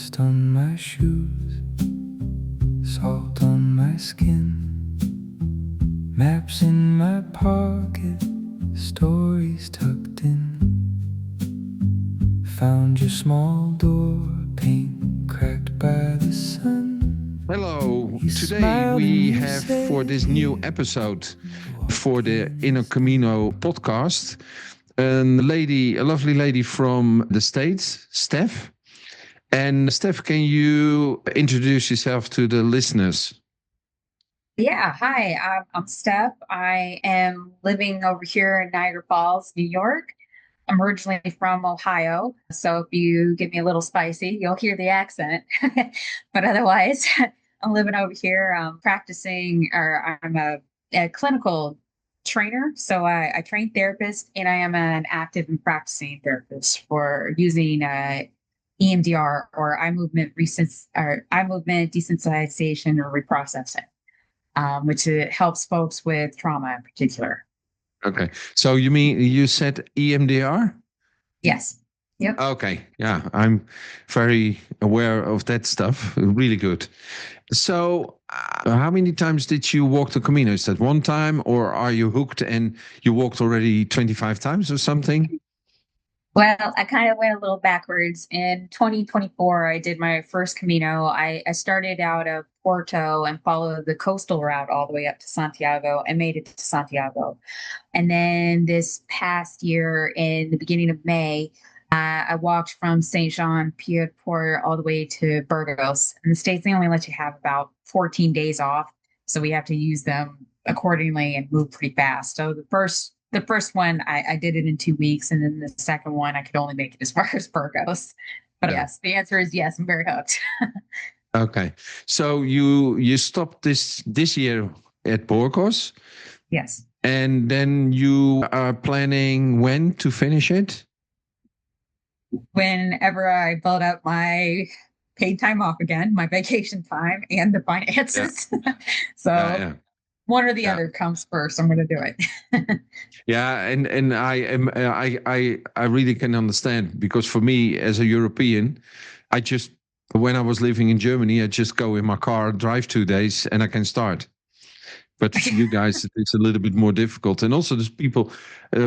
Dust on my shoes, salt on my skin, maps in my pocket, stories tucked in. Found your small door, paint cracked by the sun. Hello, You today smiled we and you have said for this new you episode for the Inner Camino podcast a lovely lady from the States, Steph. And Steph, can you introduce yourself to the listeners? Yeah, hi, I'm Steph. I am living over here in Niagara Falls, New York. I'm originally from Ohio, so if you get me a little spicy, you'll hear the accent. But otherwise, I'm living over here, practicing, or I'm a clinical trainer. So I train therapists, and I am an active and practicing therapist for using EMDR or eye movement desensitization or reprocessing, which it helps folks with trauma in particular. Okay. So you said EMDR? Yes. Yep. Okay. Yeah, I'm very aware of that stuff. Really good. So, how many times did you walk the Camino? Is that one time, or are you hooked and you walked already 25 times or something? Well, I kind of went a little backwards. In 2024, I did my first Camino. I started out of Porto and followed the coastal route all the way up to Santiago and made it to Santiago. And then this past year, in the beginning of May, I walked from St. Jean Pied Port all the way to Burgos. In the States, they only let you have about 14 days off. So we have to use them accordingly and move pretty fast. So the first one, I did it in 2 weeks. And then the second one, I could only make it as far as Burgos. But Yeah. yes, the answer is yes, I'm very hooked. Okay. So you stopped this year at Burgos, Yes. and then you are planning when to finish it? Whenever I build up my paid time off again, my vacation time, and the Yeah. finances. So Yeah. one or the Yeah. other comes first. I'm going to do it. Yeah, and I am I really can understand, because for me as a European, I just when I was living in Germany, I just go in my car, drive 2 days, and I can start. But for you guys, it's a little bit more difficult. And also, there's people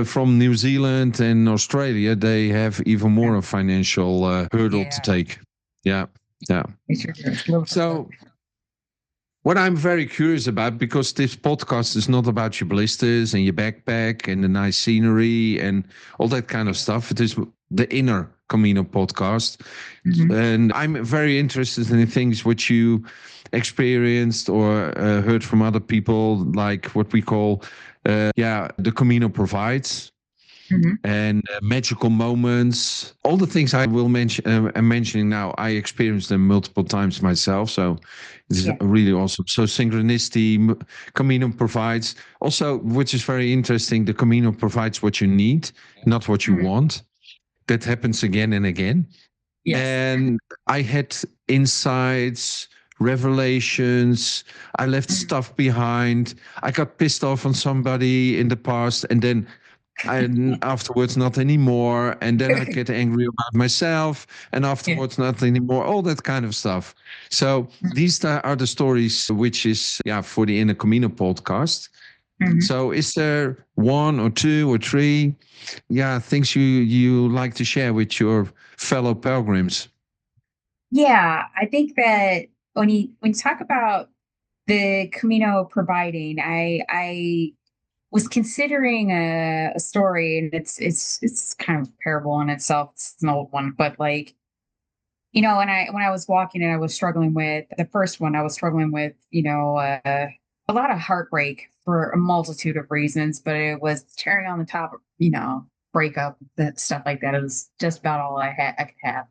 from New Zealand and Australia. They have even more Yeah. a financial hurdle to Yeah. take. Yeah, yeah. It sure is. A little So, what I'm very curious about, because this podcast is not about your blisters and your backpack and the nice scenery and all that kind of stuff. It is the Inner Camino podcast. Mhm. And I'm very interested in the things which you experienced or heard from other people, like what we call, the Camino provides, Mhm. and magical moments. All the things I will mention, I'm mentioning now, I experienced them multiple times myself. So it's Yeah. really awesome. So synchronicity, Camino provides also, which is very interesting. The Camino provides what you need, not what you Mhm. want. That happens again and again. Yes. And I had insights, revelations. I left Mhm. stuff behind. I got pissed off on somebody in the past, and afterwards not anymore, and then I get angry about myself, and Yeah. afterwards not anymore, all that kind of stuff. So these are the stories which is, yeah, for the Inner Camino podcast. Mhm. So is there one or two or three, yeah, things you like to share with your fellow pilgrims? Yeah. I think that when you talk about the Camino providing, I was considering a story, and it's kind of a parable in itself. It's an old one, but like, when I was walking and I was struggling with the first one, I was struggling with, a lot of heartbreak for a multitude of reasons, but it was cherry on the top, breakup, that stuff like that. It was just about all I could have.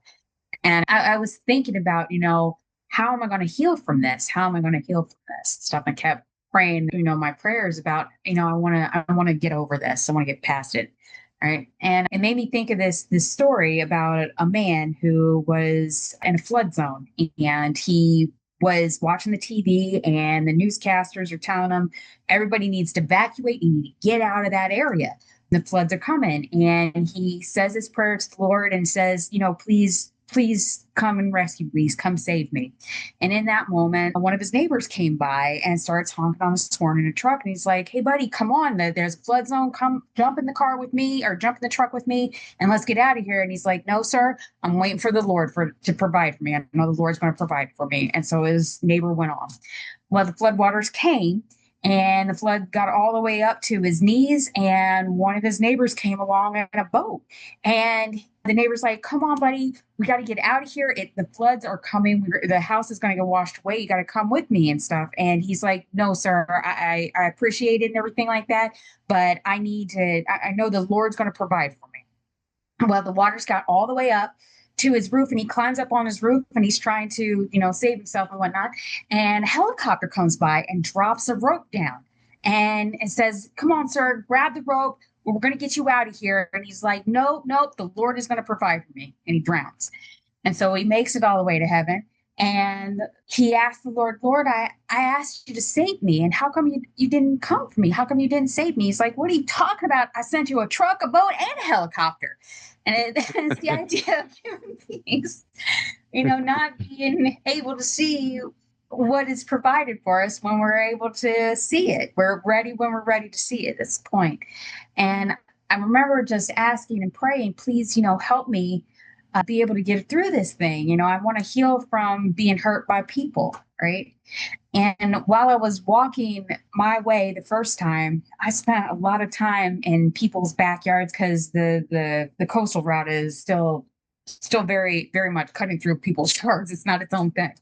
And I was thinking about, how am I going to heal from this? How am I going to heal from this stuff? I kept praying, my prayers about, I want to get over this. I want to get past it. Right. And it made me think of this story about a man who was in a flood zone, and he was watching the TV, and the newscasters are telling him everybody needs to evacuate. You need to get out of that area. The floods are coming. And he says his prayer to the Lord and says, please please come and rescue me, come save me. And in that moment, one of his neighbors came by and starts honking on his horn in a truck. And he's like, hey, buddy, come on. There's a flood zone. Come jump in the car with me or jump in the truck with me and let's get out of here. And he's like, no, sir, I'm waiting for the Lord to provide for me. I know the Lord's going to provide for me. And so his neighbor went off. Well, the floodwaters came and the flood got all the way up to his knees. And one of his neighbors came along in a boat. And the neighbor's like, come on, buddy, we got to get out of here. The floods are coming. The house is going to get washed away. You got to come with me and stuff. And he's like, no, sir, I appreciate it and everything like that. But I know the Lord's going to provide for me. Well, the waters got all the way up to his roof and he climbs up on his roof and he's trying to, save himself and whatnot. And a helicopter comes by and drops a rope down and it says, come on, sir, grab the rope. We're going to get you out of here. And he's like, nope, the Lord is going to provide for me. And he drowns. And so he makes it all the way to heaven. And he asked the Lord, I asked you to save me. And how come you didn't come for me? How come you didn't save me? He's like, what are you talking about? I sent you a truck, a boat, and a helicopter. And it's the idea of human beings, not being able to see what is provided for us when we're able to see it. We're ready when we're ready to see it. That's the point. And I remember just asking and praying, please, help me be able to get through this thing. I want to heal from being hurt by people, right? And while I was walking my way the first time, I spent a lot of time in people's backyards because the coastal route is still very, very much cutting through people's yards. It's not its own thing.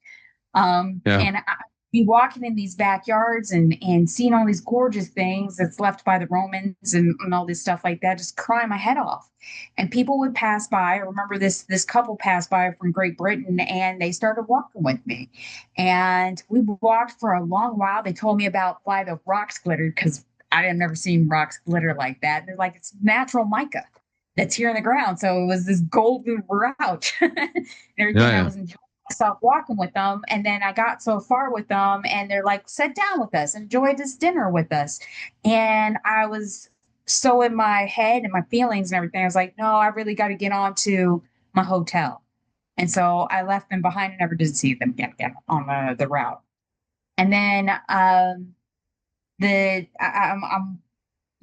And I be walking in these backyards and seeing all these gorgeous things that's left by the Romans and all this stuff like that, just crying my head off. And people would pass by. I remember this couple passed by from Great Britain and they started walking with me. And we walked for a long while. They told me about why the rocks glittered because I had never seen rocks glitter like that. And they're like, it's natural mica that's here in the ground. So it was this golden route and everything. I was enjoying myself walking with them. And then I got so far with them and they're like, sit down with us, enjoy this dinner with us. And I was so in my head and my feelings and everything. I was like, no, I really got to get on to my hotel. And so I left them behind and never did see them again on the route. And then I'm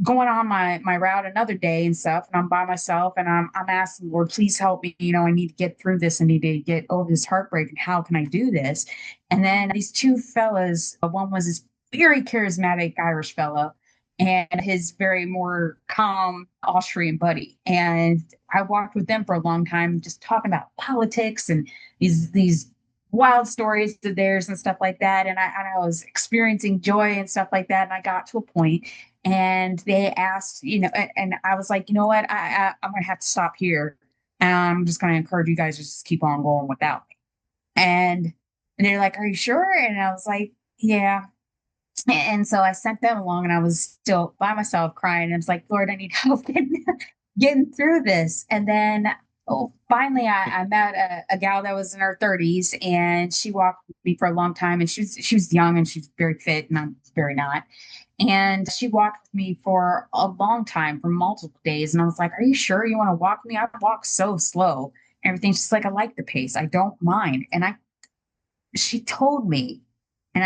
going on my route another day and stuff, and I'm by myself and I'm asking the Lord, please help me. I need to get through this. I need to get over this heartbreak. And how can I do this? And then these two fellas, one was this very charismatic Irish fella and his very more calm Austrian buddy. And I walked with them for a long time, just talking about politics and these wild stories of theirs and stuff like that. And I was experiencing joy and stuff like that. And I got to a point and they asked, and I was like, you know what, I'm going to have to stop here. And I'm just going to encourage you guys to just keep on going without me. And they're like, are you sure? And I was like, yeah. And so I sent them along and I was still by myself crying. And I was like, Lord, I need help getting through this. And then finally I met a gal that was in her 30s and she walked with me for a long time. And she was young and she's very fit and I'm very not. And she walked with me for a long time, for multiple days. And I was like, are you sure you want to walk with me? I walk so slow and everything. She's like, I like the pace. I don't mind. And she told me, and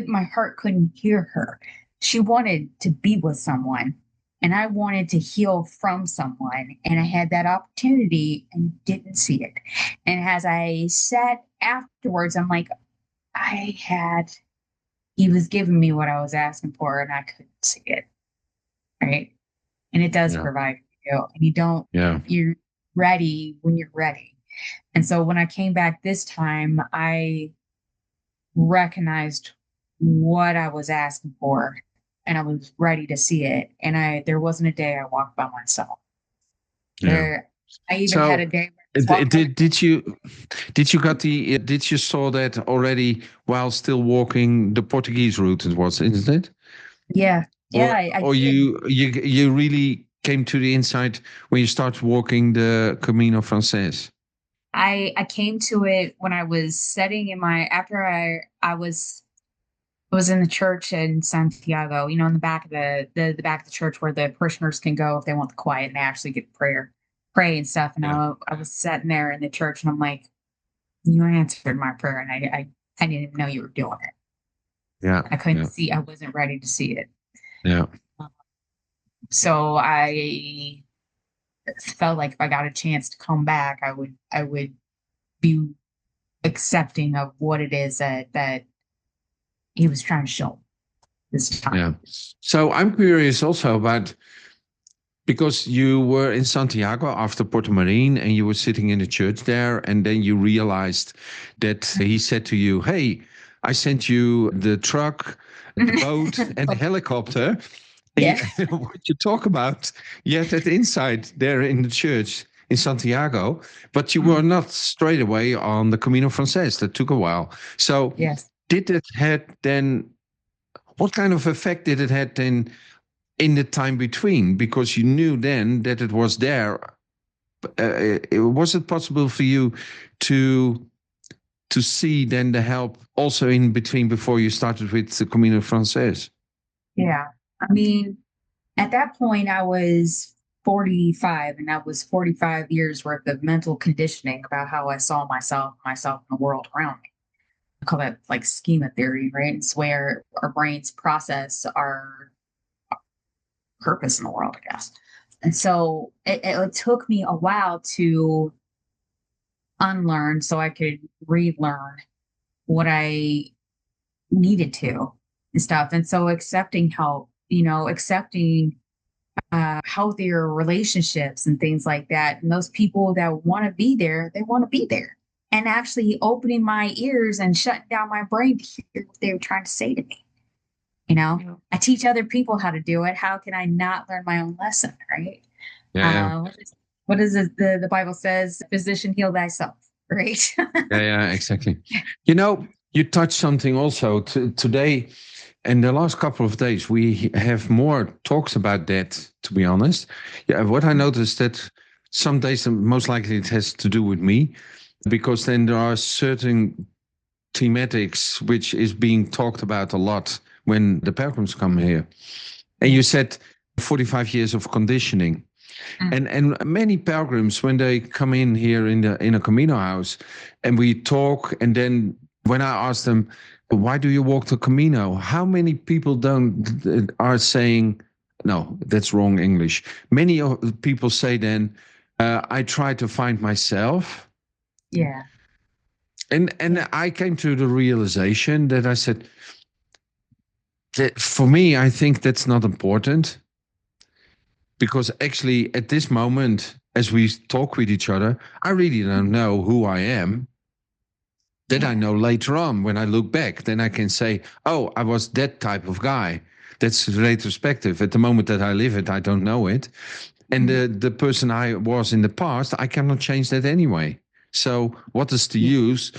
my heart couldn't hear her. She wanted to be with someone and I wanted to heal from someone. And I had that opportunity and didn't see it. And as I sat afterwards, I'm like, he was giving me what I was asking for and I couldn't see it. Right. And it does provide for you. And you're ready when you're ready. And so when I came back this time, I recognized what I was asking for and I was ready to see it. And there wasn't a day I walked by myself. I even had a day where did you saw that already while still walking the Portuguese route? It was, isn't it? Yeah. Or you really came to the insight when you started walking the Camino Frances? I came to it when I was sitting after I was in the church in Santiago, in the back of the back of the church where the parishioners can go if they want the quiet and they actually get prayer. pray and stuff. And Yeah. I was sitting there in the church, and I'm like, you answered my prayer, and I didn't even know you were doing it. Yeah. I couldn't Yeah. see. I wasn't ready to see it. Yeah. So I felt like if I got a chance to come back, I would be accepting of what it is that he was trying to show this time. Yeah. So I'm curious also about, because you were in Santiago after Puerto Marin and you were sitting in the church there, and then you realized that he said to you, "Hey, I sent you the truck, the boat, and the helicopter." And Yeah. what you talk about, you had that insight there in the church in Santiago, but you were not straight away on the Camino Frances. That took a while. So Yes. did it had then, what kind of effect did it had then in the time between? Because you knew then that it was there. Was it possible for you to see then the help also in between before you started with the Camino Frances? Yeah. I mean, at that point, I was 45, and that was 45 years worth of mental conditioning about how I saw myself, and the world around me. I call that like schema theory, right? It's where our brains process our purpose in the world, I guess. And so it took me a while to unlearn so I could relearn what I needed to and stuff. And so accepting help, accepting healthier relationships and things like that. And those people that want to be there, they want to be there. And actually opening my ears and shutting down my brain to hear what they were trying to say to me. Yeah. I teach other people how to do it. How can I not learn my own lesson, right? Yeah. What is it? The Bible says, physician, heal thyself, right? Yeah, yeah, exactly. You know, you touched something also today. In the last couple of days, we have more talks about that, to be honest. Yeah, what I noticed that some days, most likely it has to do with me, because then there are certain thematics which is being talked about a lot when the pilgrims come here. And you said 45 years of conditioning. And many pilgrims, when they come in here in a Camino house, and we talk, and then when I ask them, why do you walk the Camino? How many people don't are saying, no, that's wrong English. Many people say then, I try to find myself. Yeah. And I came to the realization that I said, that for me, I think that's not important, because actually at this moment, as we talk with each other, I really don't know who I am. That I know later on when I look back, then I can say, oh, I was that type of guy. That's retrospective. At the moment that I live it, I don't know it. And the person I was in the past, I cannot change that anyway. So what is the use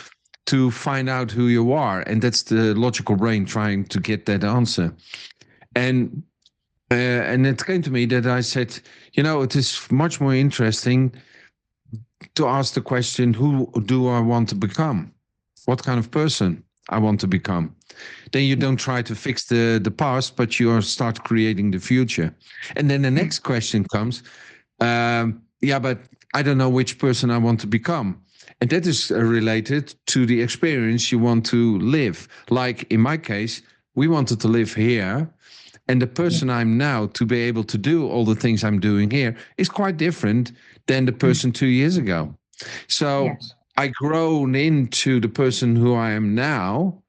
to find out who you are? And that's the logical brain trying to get that answer. And it came to me that I said, it is much more interesting to ask the question, who do I want to become? What kind of person I want to become? Then you don't try to fix the past, but you start creating the future. And then the next question comes, but I don't know which person I want to become. And that is related to the experience you want to live. Like in my case, we wanted to live here. And the person I'm now to be able to do all the things I'm doing here is quite different than the person 2 years ago. So I grown into the person who I am now.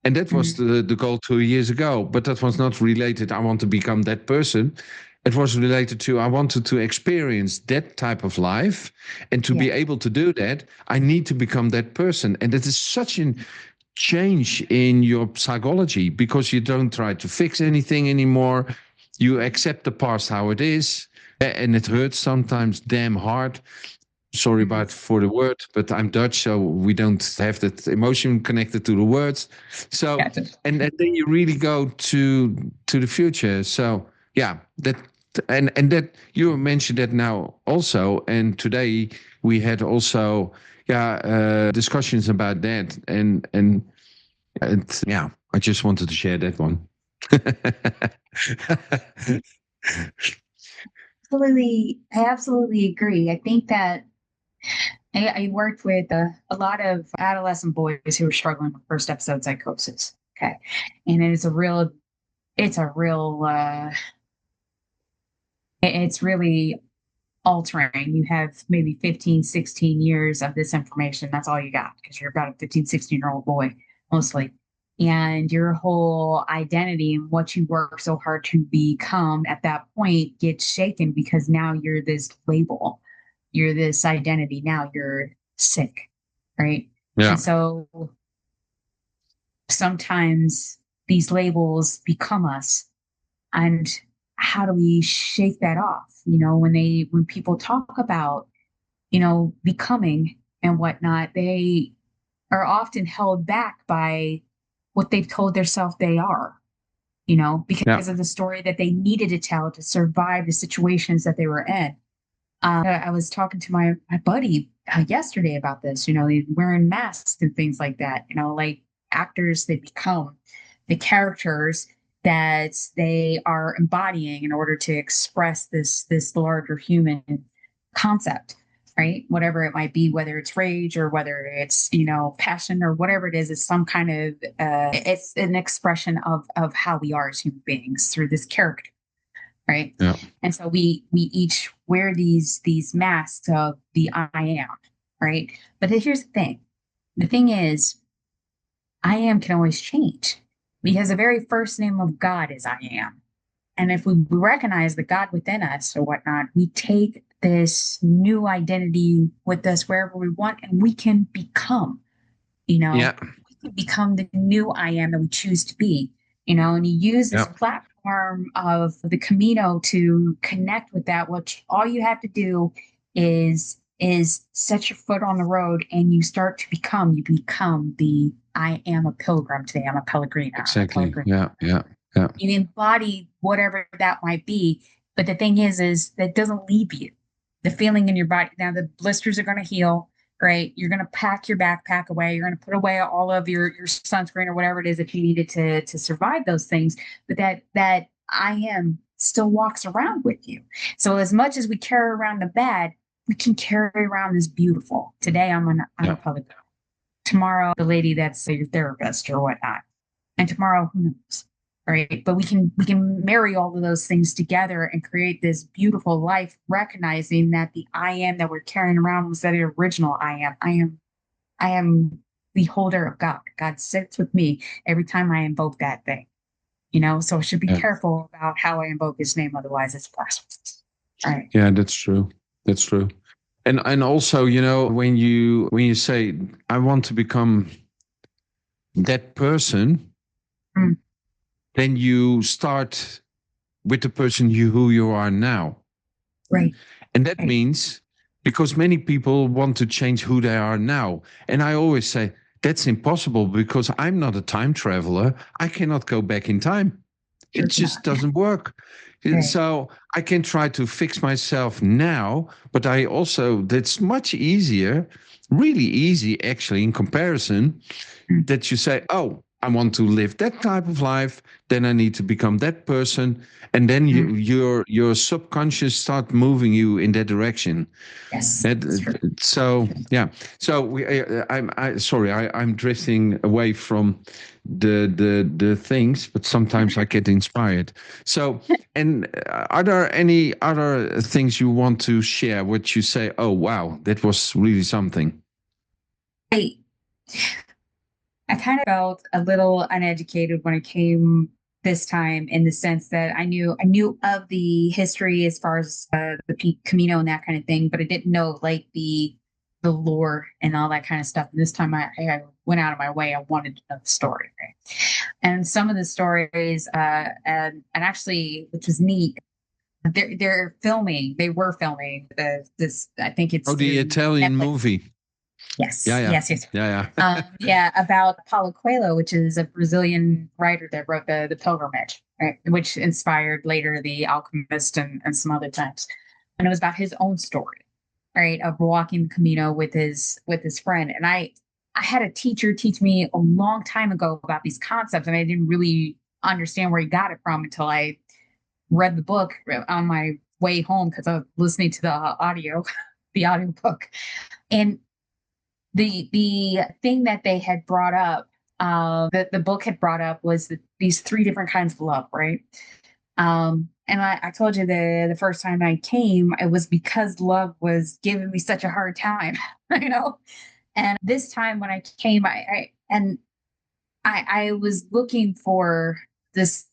And that was the goal 2 years ago. But that was not related, I want to become that person. It was related to, I wanted to experience that type of life. And to be able to do that, I need to become that person. And it is such a change in your psychology, because you don't try to fix anything anymore. You accept the past how it is. And it hurts sometimes damn hard. Sorry about for the word, but I'm Dutch, so we don't have that emotion connected to the words. So, and then you really go to the future. So, yeah, that and that you mentioned that now also, and today we had also discussions about that, and yeah, I just wanted to share that one. I absolutely agree. I think that I worked with a lot of adolescent boys who were struggling with first episode psychosis. Okay. And it's a real, it's really altering. You have maybe 15, 16 years of this information. That's all you got because you're about a 15, 16-year-old boy mostly. And your whole identity and what you work so hard to become at that point gets shaken because now you're this label, you're this identity. Now you're sick, right? Yeah. And so sometimes these labels become us. And how do we shake that off? When people talk about, becoming and whatnot, they are often held back by what they've told themselves they are, Yeah. because of the story that they needed to tell to survive the situations that they were in. I was talking to my buddy yesterday about this, wearing masks and things like that, like actors, they become the characters that they are embodying in order to express this larger human concept, right? Whatever it might be, whether it's rage or whether it's passion or whatever it is, it's some kind of it's an expression of how we are as human beings through this character, right? Yeah. And so we each wear these masks of the I am, right? But here's the thing. The thing is, I am can always change because the very first name of God is I am. And if we recognize the God within us or whatnot, we take this new identity with us wherever we want and we can become, Yeah. we can become the new I am that we choose to be, and you use this Yeah. platform of the Camino to connect with that, which all you have to do is set your foot on the road and you become the I am a pilgrim today. I'm a Pellegrino. Exactly. Yeah. Yeah. Yeah. You embody whatever that might be. But the thing is that doesn't leave you. The feeling in your body. Now the blisters are going to heal, right? You're going to pack your backpack away. You're going to put away all of your sunscreen or whatever it is that you needed to survive those things. But that I am still walks around with you. So as much as we carry around the bad, we can carry around this beautiful. Today I'm Yeah. a public. Tomorrow the lady that's your therapist or whatnot. And tomorrow, who knows? Right. But we can marry all of those things together and create this beautiful life, recognizing that the I am that we're carrying around was that original I am. I am the holder of God. God sits with me every time I invoke that thing. So I should be Yeah. careful about how I invoke his name, otherwise it's blasphemous. Right. Yeah, that's true. That's true. And also, when you say I want to become that person, Mm. then you start with the person who you are now. Right. And that Right. means because many people want to change who they are now. And I always say that's impossible because I'm not a time traveler. I cannot go back in time. Sure It just cannot. doesn't work. Right. So I can try to fix myself now, but that's much easier, really easy actually in comparison, Mm. that you say, oh, I want to live that type of life, then I need to become that person. And then your subconscious start moving you in that direction. Yes. That, That's true. so yeah. So I'm drifting away from the things, but sometimes I get inspired. So, and are there any other things you want to share? What you say? Oh wow, that was really something. I I kind of felt a little uneducated when it came this time in the sense that I knew of the history as far as the Camino and that kind of thing, but I didn't know like the lore and all that kind of stuff. And this time I went out of my way. I wanted to know the story, right? And some of the stories, and actually, which was neat, they were filming this. I think it's Oh, the through Italian Netflix. movie. Yes, Yeah, yeah, yes. yeah, yeah. Yeah, about Paulo Coelho, which is a Brazilian writer that wrote the Pilgrimage, right? Which inspired later The Alchemist and some other times. And it was about his own story, right, of walking the Camino with his friend. And I had a teacher teach me a long time ago about these concepts, and I didn't really understand where he got it from until I read the book on my way home because I was listening to the audio, the audiobook. And the thing that they had brought up, that the book had brought up was these three different kinds of love, right? And I told you the first time I came, it was because love was giving me such a hard time, you know. And this time when I came, I was looking for this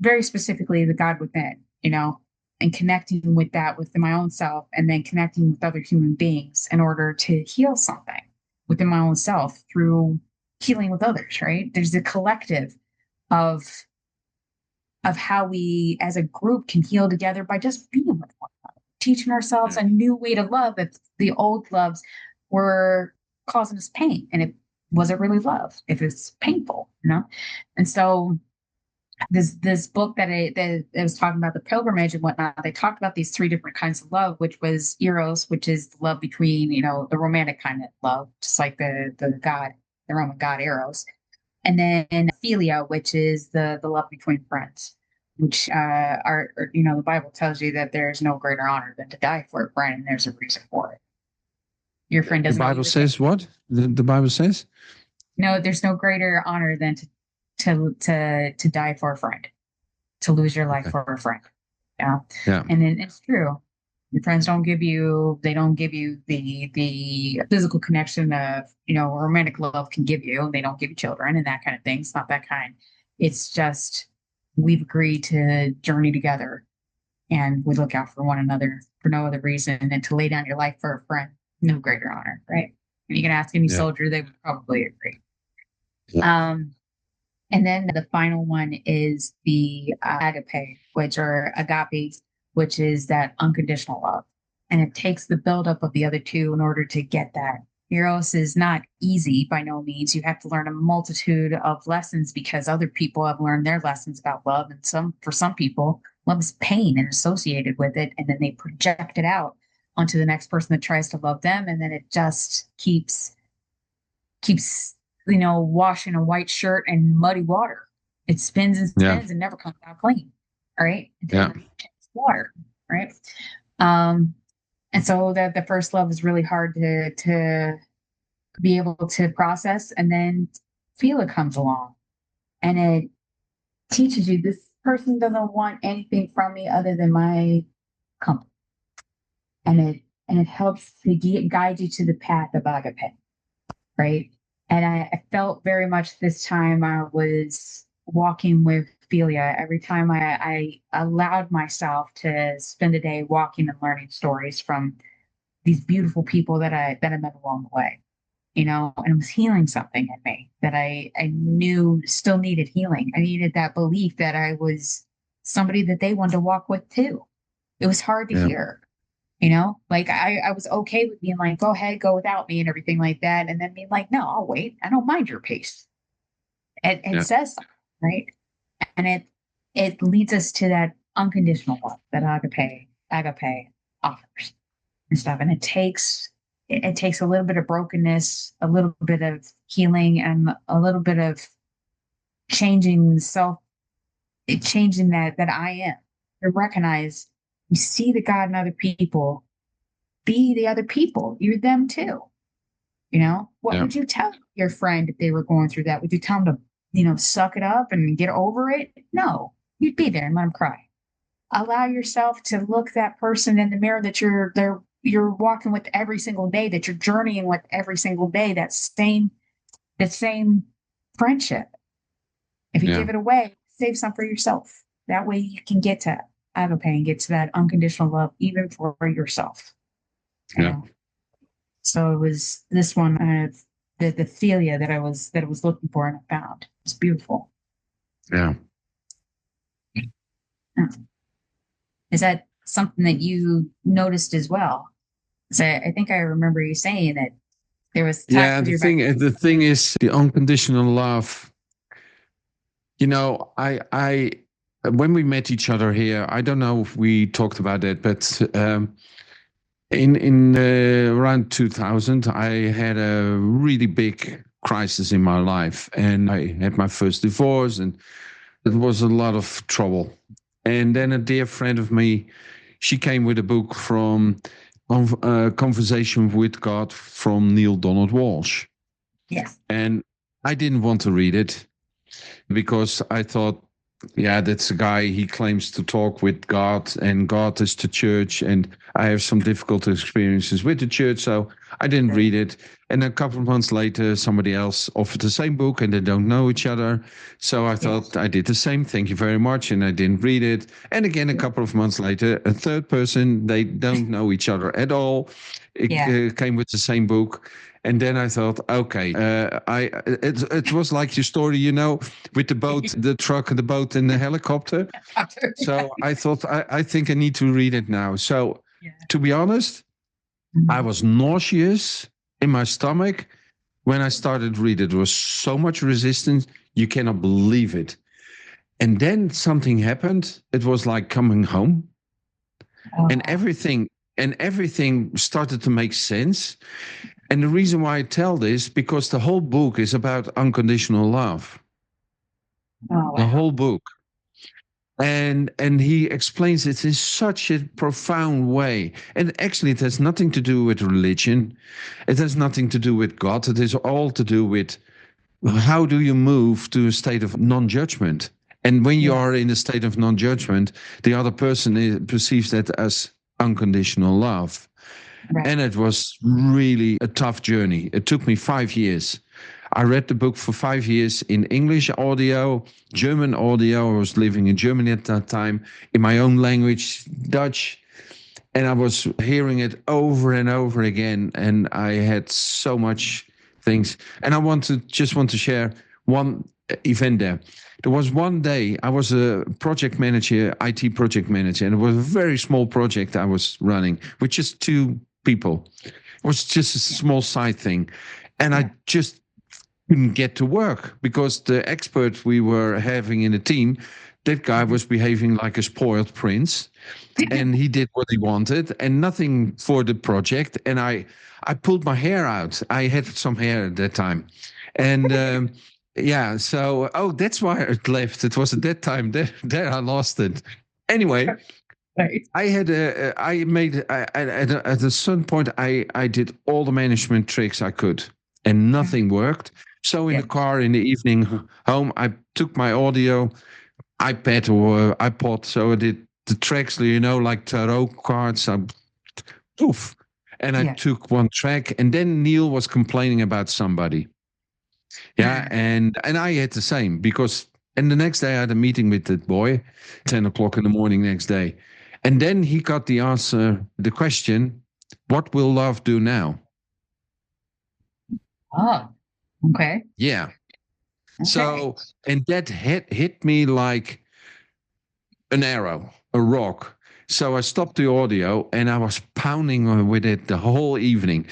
very specifically the God within, you know, and connecting with that within my own self, and then connecting with other human beings in order to heal something within my own self through healing with others. Right? There's a collective of how we as a group can heal together by just being with one another, teaching ourselves a new way to love if the old loves were causing us pain, and it wasn't really love if it's painful, you know. And so this book that it was talking about the pilgrimage and whatnot, they talked about these three different kinds of love, which was eros, which is the love between, you know, the romantic kind of love, just like the Roman god eros, and then philia, which is the love between friends, which you know, the Bible tells you that there's no greater honor than to die for a friend, and there's a reason for it. Your friend The doesn't know Bible says what? The Bible says? no, there's no greater honor than to die for a friend, to lose your life for a friend. Yeah. Yeah. And then it's true. Your friends don't give you the physical connection of, you know, romantic love can give you. They don't give you children and that kind of thing. It's not that kind. It's just we've agreed to journey together, and we look out for one another for no other reason than to lay down your life for a friend. No greater honor, right? And you can ask any soldier, they would probably agree. Yeah. And then the final one is the agape, agape, which is that unconditional love. And it takes the buildup of the other two in order to get that. Eros is not easy by no means. You have to learn a multitude of lessons because other people have learned their lessons about love. And for some people, love is pain and associated with it. And then they project it out onto the next person that tries to love them. And then it just keeps, you know, washing a white shirt and muddy water. It spins and spins and never comes out clean. All right. It's water. Right. And so that the first love is really hard to be able to process. And then Fila comes along and it teaches you this person doesn't want anything from me other than my company. And it helps to guide you to the path of agape. Right. And I felt very much this time I was walking with Philia. Every time I allowed myself to spend a day walking and learning stories from these beautiful people that I met along the way, you know, and it was healing something in me that I knew still needed healing. I needed that belief that I was somebody that they wanted to walk with too. It was hard to hear. You know, like I was okay with being like, go ahead, go without me and everything like that. And then being like, no, I'll wait. I don't mind your pace. It says something, right? And it leads us to that unconditional love that agape offers and stuff. And it takes a little bit of brokenness, a little bit of healing, and a little bit of changing that I am. To recognize you see the God in other people, be the other people. You're them too. You know, what would you tell your friend if they were going through that? Would you tell them to, you know, suck it up and get over it? No, you'd be there and let them cry. Allow yourself to look that person in the mirror that you're walking with every single day, that you're journeying with every single day, that same friendship. If you give it away, save some for yourself. That way you can get to agape and get to that unconditional love, even for yourself. You know? So it was this one, the philia that I was looking for and I found. It's beautiful. Yeah. Is that something that you noticed as well? So I think I remember you saying that there was. The thing is the unconditional love. You know, I when we met each other here, I don't know if we talked about it, but in around 2000, I had a really big crisis in my life, and I had my first divorce, and it was a lot of trouble. And then a dear friend of me, she came with a book from Conversation with God from Neil Donald Walsh. Yes. And I didn't want to read it because I thought, yeah, that's a guy, he claims to talk with God, and God is the church, and I have some difficult experiences with the church, so I didn't read it. And a couple of months later, somebody else offered the same book, and they don't know each other. So I thought I did the same, thank you very much, and I didn't read it. And again, a couple of months later, a third person, they don't know each other at all. It came with the same book. And then I thought, okay, it was like your story, you know, with the boat, the truck, the boat, and the helicopter. So I thought, I think I need to read it now. So to be honest, I was nauseous in my stomach when I started reading. There was so much resistance, you cannot believe it. And then something happened. It was like coming home, and everything started to make sense. And the reason why I tell this, because the whole book is about unconditional love. The whole book. And he explains it in such a profound way. And actually, it has nothing to do with religion. It has nothing to do with God. It is all to do with how do you move to a state of non-judgment. And when you are in a state of non-judgment, the other person perceives that as unconditional love. Right. And it was really a tough journey. It took me 5 years. I read the book for 5 years in English audio, German audio. I was living in Germany at that time, in my own language, Dutch. And I was hearing it over and over again. And I had so much things. And I just want to share one event there. There was one day, I was a project manager, IT project manager, and it was a very small project I was running with just 2 people. It was just a small side thing. And I just couldn't get to work because the expert we were having in the team, that guy was behaving like a spoiled prince, and he did what he wanted and nothing for the project. And I pulled my hair out. I had some hair at that time. And so, that's why it left. It was at that time there I lost it. Anyway, right. At a certain point, I did all the management tricks I could, and nothing worked. So in the car in the evening home, I took my audio, iPad or iPod. So I did the tracks, you know, like tarot cards. I took one track, and then Neil was complaining about somebody. Yeah, and I had the same and the next day I had a meeting with that boy, 10 o'clock in the morning next day. And then he got the answer, the question, what will love do now? Oh, okay. Yeah. Okay. So, and that hit me like an arrow, a rock. So I stopped the audio and I was pounding with it the whole evening.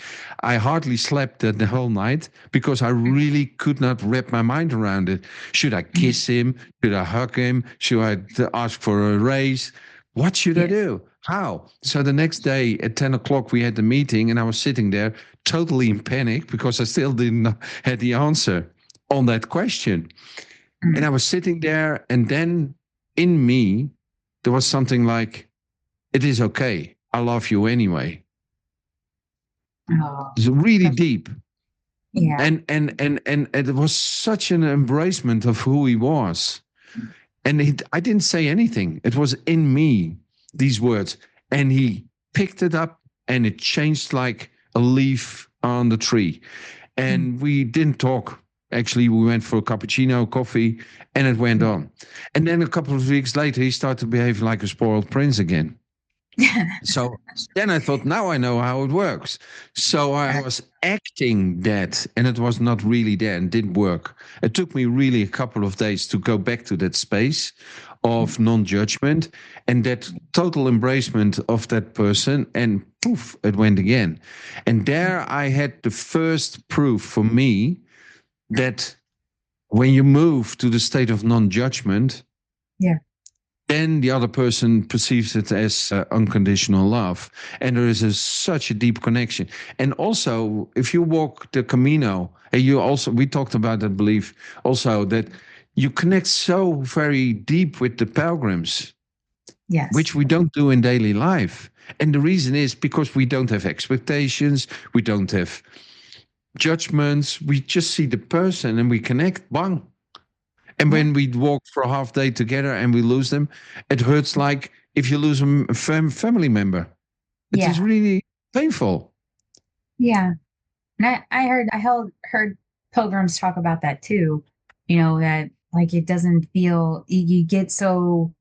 I hardly slept the whole night because I really could not wrap my mind around it. Should I kiss him? Should I hug him? Should I ask for a raise? What should I do? How? So the next day at 10 o'clock, we had the meeting and I was sitting there totally in panic because I still didn't have the answer on that question. And I was sitting there, and then in me, there was something like, it is okay. I love you anyway. Oh, it's really deep. Yeah. And it was such an embracement of who he was. And I didn't say anything. It was in me, these words. And he picked it up and it changed like a leaf on the tree. And we didn't talk. Actually, we went for a cappuccino, coffee, and it went on. And then a couple of weeks later, he started to behave like a spoiled prince again. So then I thought, now I know how it works. So I was acting that, and it was not really there and didn't work. It took me really a couple of days to go back to that space of non-judgment and that total embracement of that person, and poof, it went again. And there I had the first proof for me that when you move to the state of non-judgment, then the other person perceives it as unconditional love. And there is such a deep connection. And also, if you walk the Camino, and we talked about that belief also, that you connect so very deep with the pilgrims. Yes. which we don't do in daily life. And the reason is because we don't have expectations, we don't have judgments, we just see the person and we connect, bang. And Yeah. when we walk for a half day together and we lose them, it hurts like if you lose a family member. It is Yeah. really painful. Yeah. And I heard pilgrims talk about that too. That like it doesn't feel you get so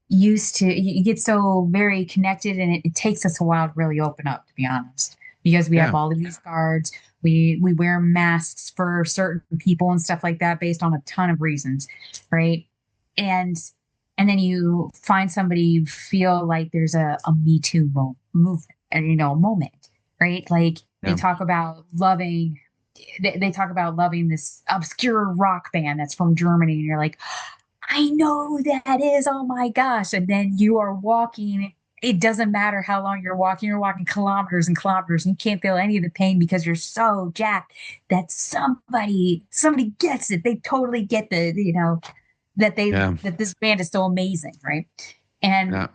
used to you get so very connected, and it takes us a while to really open up, to be honest, because we have Yeah, all of these guards. We wear masks for certain people and stuff like that based on a ton of reasons, right? And and then you find somebody, you feel like there's a Me Too movement, and moment, right? Like they yeah, talk about loving they talk about loving this obscure rock band that's from Germany, and you're like, I know who that is. Oh my gosh. And then you are walking. It doesn't matter how long you're walking kilometers and kilometers, and you can't feel any of the pain because you're so jacked that somebody gets it. They totally get yeah, that this band is so amazing, right? And yeah,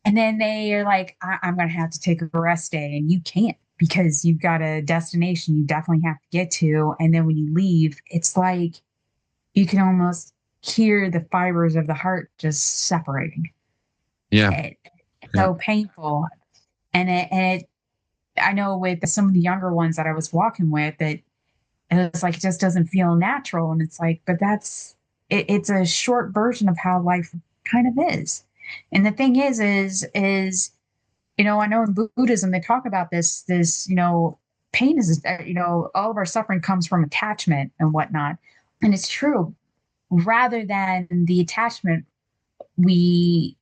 and then they are like, I'm gonna have to take a rest day, and you can't because you've got a destination you definitely have to get to. And then when you leave, it's like you can almost hear the fibers of the heart just separating. yeah, It's yeah, so painful. And I know with some of the younger ones that I was walking with, that it was like, it just doesn't feel natural. And it's like, but it's a short version of how life kind of is. And the thing is, I know in Buddhism, they talk about pain is, all of our suffering comes from attachment and whatnot. And it's true. Rather than the attachment, we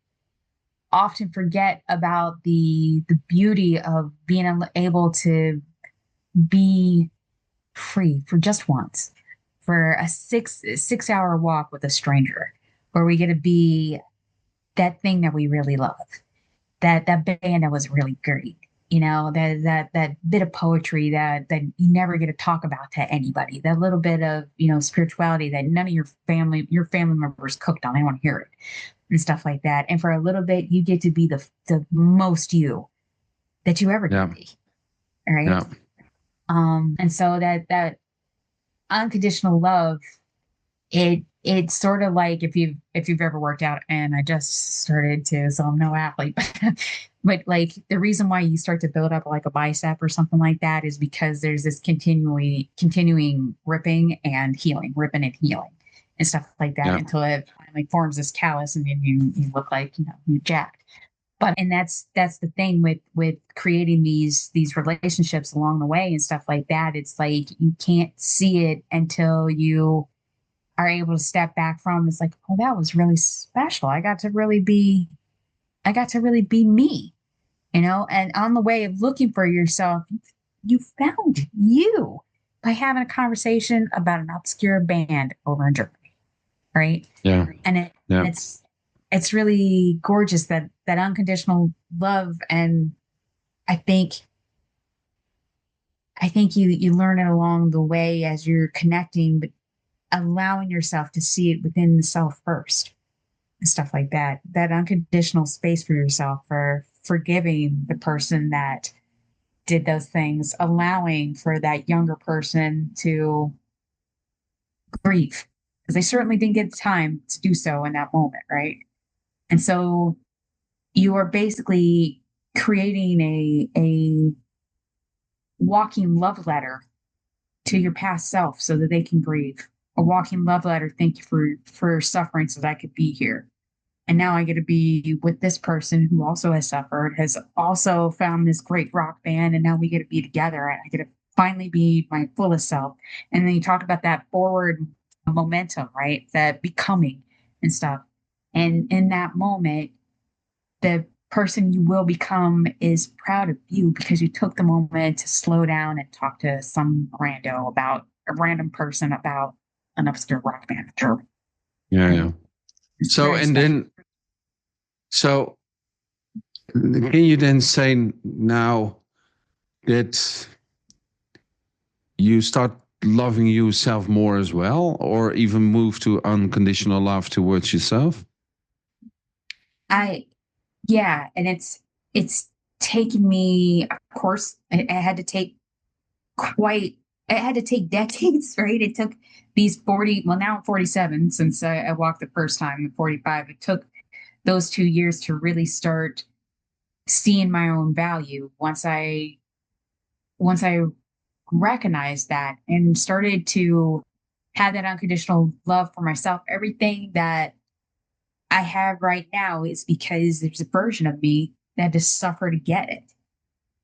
often forget about the beauty of being able to be free for just once, for a 6 hour walk with a stranger, where we get to be that thing that we really love, that band that was really great, that bit of poetry that you never get to talk about to anybody, that little bit of spirituality that none of your family members cooked on, they want to hear it and stuff like that. And for a little bit you get to be the most you that you ever yeah, can be, right? yeah, And so that unconditional love, it's sort of like if you've ever worked out, and I just started to, so I'm no athlete, but like the reason why you start to build up like a bicep or something like that is because there's this continuing ripping and healing and stuff like that yeah, until it finally forms this callus, and then you look like you jacked. But and that's the thing with creating these relationships along the way and stuff like that. It's like you can't see it until you are able to step back from. It's like, oh, that was really special. I got to really be me, and on the way of looking for yourself, you found you by having a conversation about an obscure band over in Germany, right? yeah, And it yeah, and it's really gorgeous, that unconditional love. And I think you learn it along the way as you're connecting, but allowing yourself to see it within the self first and stuff like that. That unconditional space for yourself, for forgiving the person that did those things, allowing for that younger person to grieve, because they certainly didn't get the time to do so in that moment, right? And so you are basically creating a walking love letter to your past self so that they can grieve. A walking love letter, thank you for suffering so that I could be here. And now I get to be with this person who also has suffered, has also found this great rock band, and now we get to be together, and I get to finally be my fullest self. And then you talk about that forward momentum, right? That becoming and stuff. And in that moment, the person you will become is proud of you because you took the moment to slow down and talk to some random person about an obscure rock band. Sure. yeah, Right? yeah. It's So, very and special. then, so can you then say now that you start loving yourself more as well, or even move to unconditional love towards yourself? I yeah, and it's taken me, of course, I had to take quite it had to take decades, right? It took these 40, well, now I'm 47 since I walked the first time, at 45. It took those 2 years to really start seeing my own value once I recognized that and started to have that unconditional love for myself. Everything that I have right now is because there's a version of me that had to suffer to get it.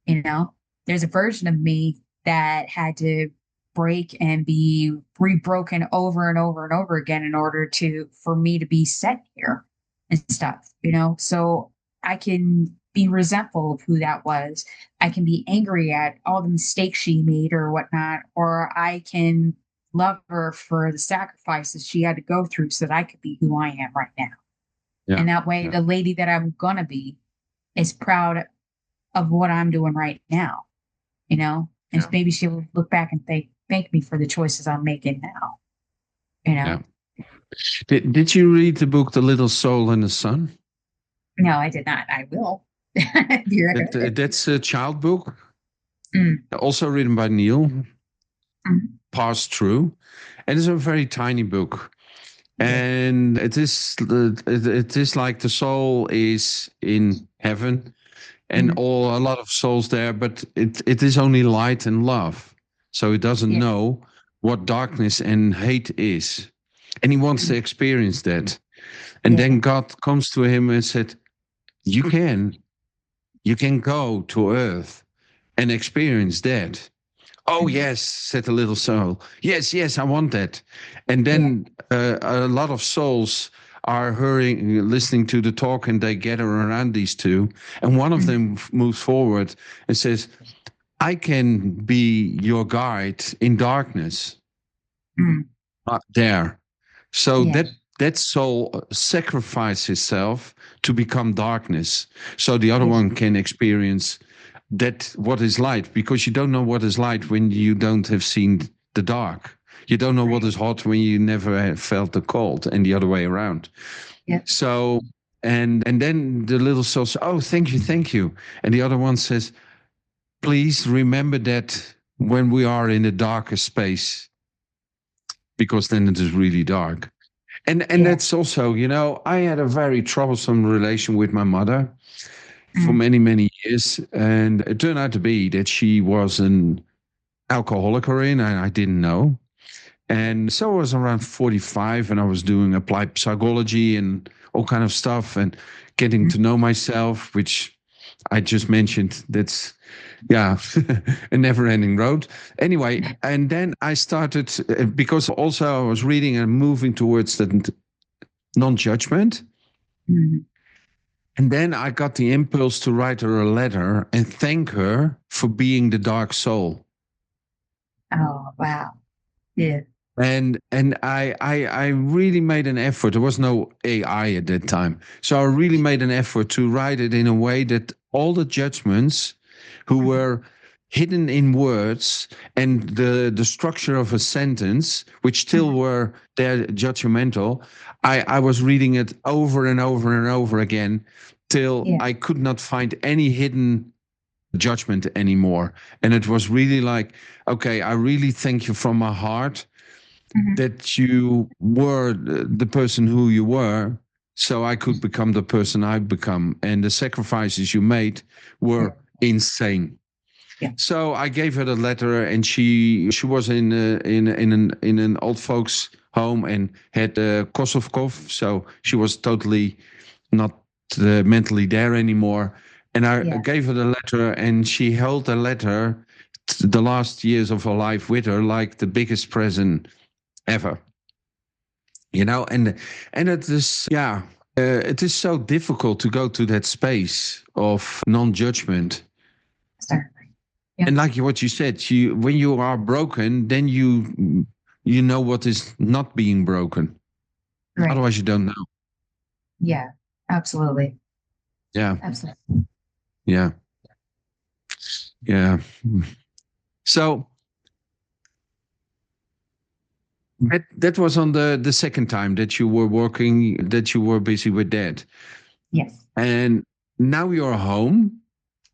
You know, there's a version of me that had to break and be rebroken over and over and over again in order to for me to be set here and stuff, so I can be resentful of who that was. I can be angry at all the mistakes she made or whatnot, or I can love her for the sacrifices she had to go through so that I could be who I am right now. Yeah. And that way Yeah. the lady that I'm gonna be is proud of what I'm doing right now, and Yeah. maybe she'll look back and thank me for the choices I'm making now, you Yeah. know. Did you read the book The Little Soul in the Sun? No, I did not. I will. Do you recommend it? That's a child book, Mm, also written by Neil, mm, passed through, and it's a very tiny book. yeah. And it is like the soul is in heaven, and Mm, a lot of souls there, but it is only light and love. So it doesn't yeah. know what darkness and hate is, and he wants to Mm, experience that. And yeah. then God comes to him and said, "You can, you can go to Earth and experience that." Oh, Mm, yes, said the little soul. Yes, yes, I want that. And yeah. then a lot of souls are hurrying, listening to the talk, and they gather around these two. And one of Mm, them moves forward and says, I can be your guide in darkness mm, there. So yeah. that soul sacrifices itself to become darkness. So the other Yeah. one can experience that what is light, because you don't know what is light when you don't have seen the dark. You don't know what Right. is hot when you never have felt the cold, and the other way around. Yep. So and then the little soul says, oh, thank you. And the other one says, please remember that when we are in the darkest space, because then it is really dark. And Yeah. that's also, I had a very troublesome relation with my mother for Mm, many years, and it turned out to be that she was an alcoholic, and I didn't know. And so I was around 45, and I was doing applied psychology and all kind of stuff, and getting mm, to know myself, which I just mentioned. That's, yeah, a never-ending road. Anyway, and then I started, because also I was reading and moving towards that non-judgment. mm. And then I got the impulse to write her a letter and thank her for being the dark soul. Oh, wow. Yeah. And I really made an effort. There was no AI at that time, so I really made an effort to write it in a way that all the judgments who Mm, were hidden in words, and the structure of a sentence, which still mm, were there judgmental, I was reading it over and over and over again till yeah. I could not find any hidden judgment anymore. And it was really like, okay, I really thank you from my heart Mhm. that you were the person who you were, so I could become the person I've become. And the sacrifices you made Yeah. were insane. Yeah. So I gave her the letter, and she was in an old folks home and had Kosovo, so she was totally not mentally there anymore. And I Yeah. gave her the letter, and she held the letter the last years of her life with her like the biggest present ever. And it is, yeah, it is so difficult to go to that space of non-judgment. Certainly. Yeah. And like what you said, when you are broken, then you know what is not being broken. Right. Otherwise, you don't know. Yeah. Absolutely. Yeah, Absolutely. yeah, yeah. So that was on the second time that you were working, that you were busy with that. Yes. And now you're home.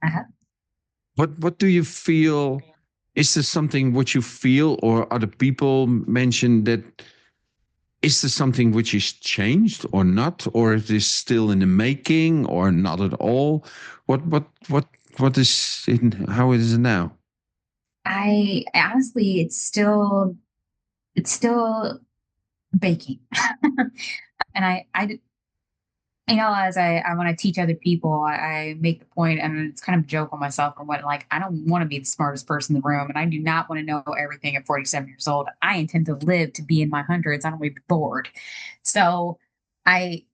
Uh-huh. What do you feel? Is there something what you feel, or other people mention that? Is there something which is changed or not, or it is still in the making, or not at all? What is in how is it now? I honestly, it's still baking. And as I want to teach other people, I make the point, and it's kind of a joke on myself or what, like, I don't want to be the smartest person in the room, and I do not want to know everything at 47 years old. I intend to live to be in my hundreds. I don't want to be bored. So I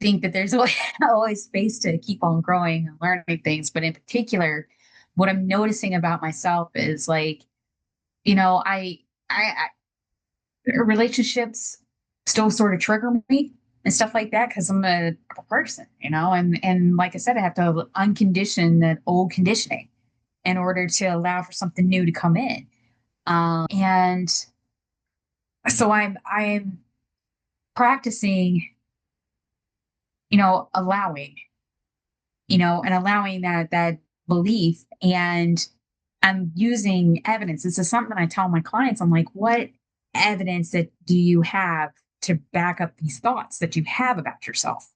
think that there's always, always space to keep on growing and learning things. But in particular, what I'm noticing about myself is like, I relationships still sort of trigger me and stuff like that because I'm a person, and like I said, I have to uncondition that old conditioning in order to allow for something new to come in. And so I'm practicing, allowing, and allowing that belief. And I'm using evidence. This is something I tell my clients. I'm like, what evidence that do you have to back up these thoughts that you have about yourself?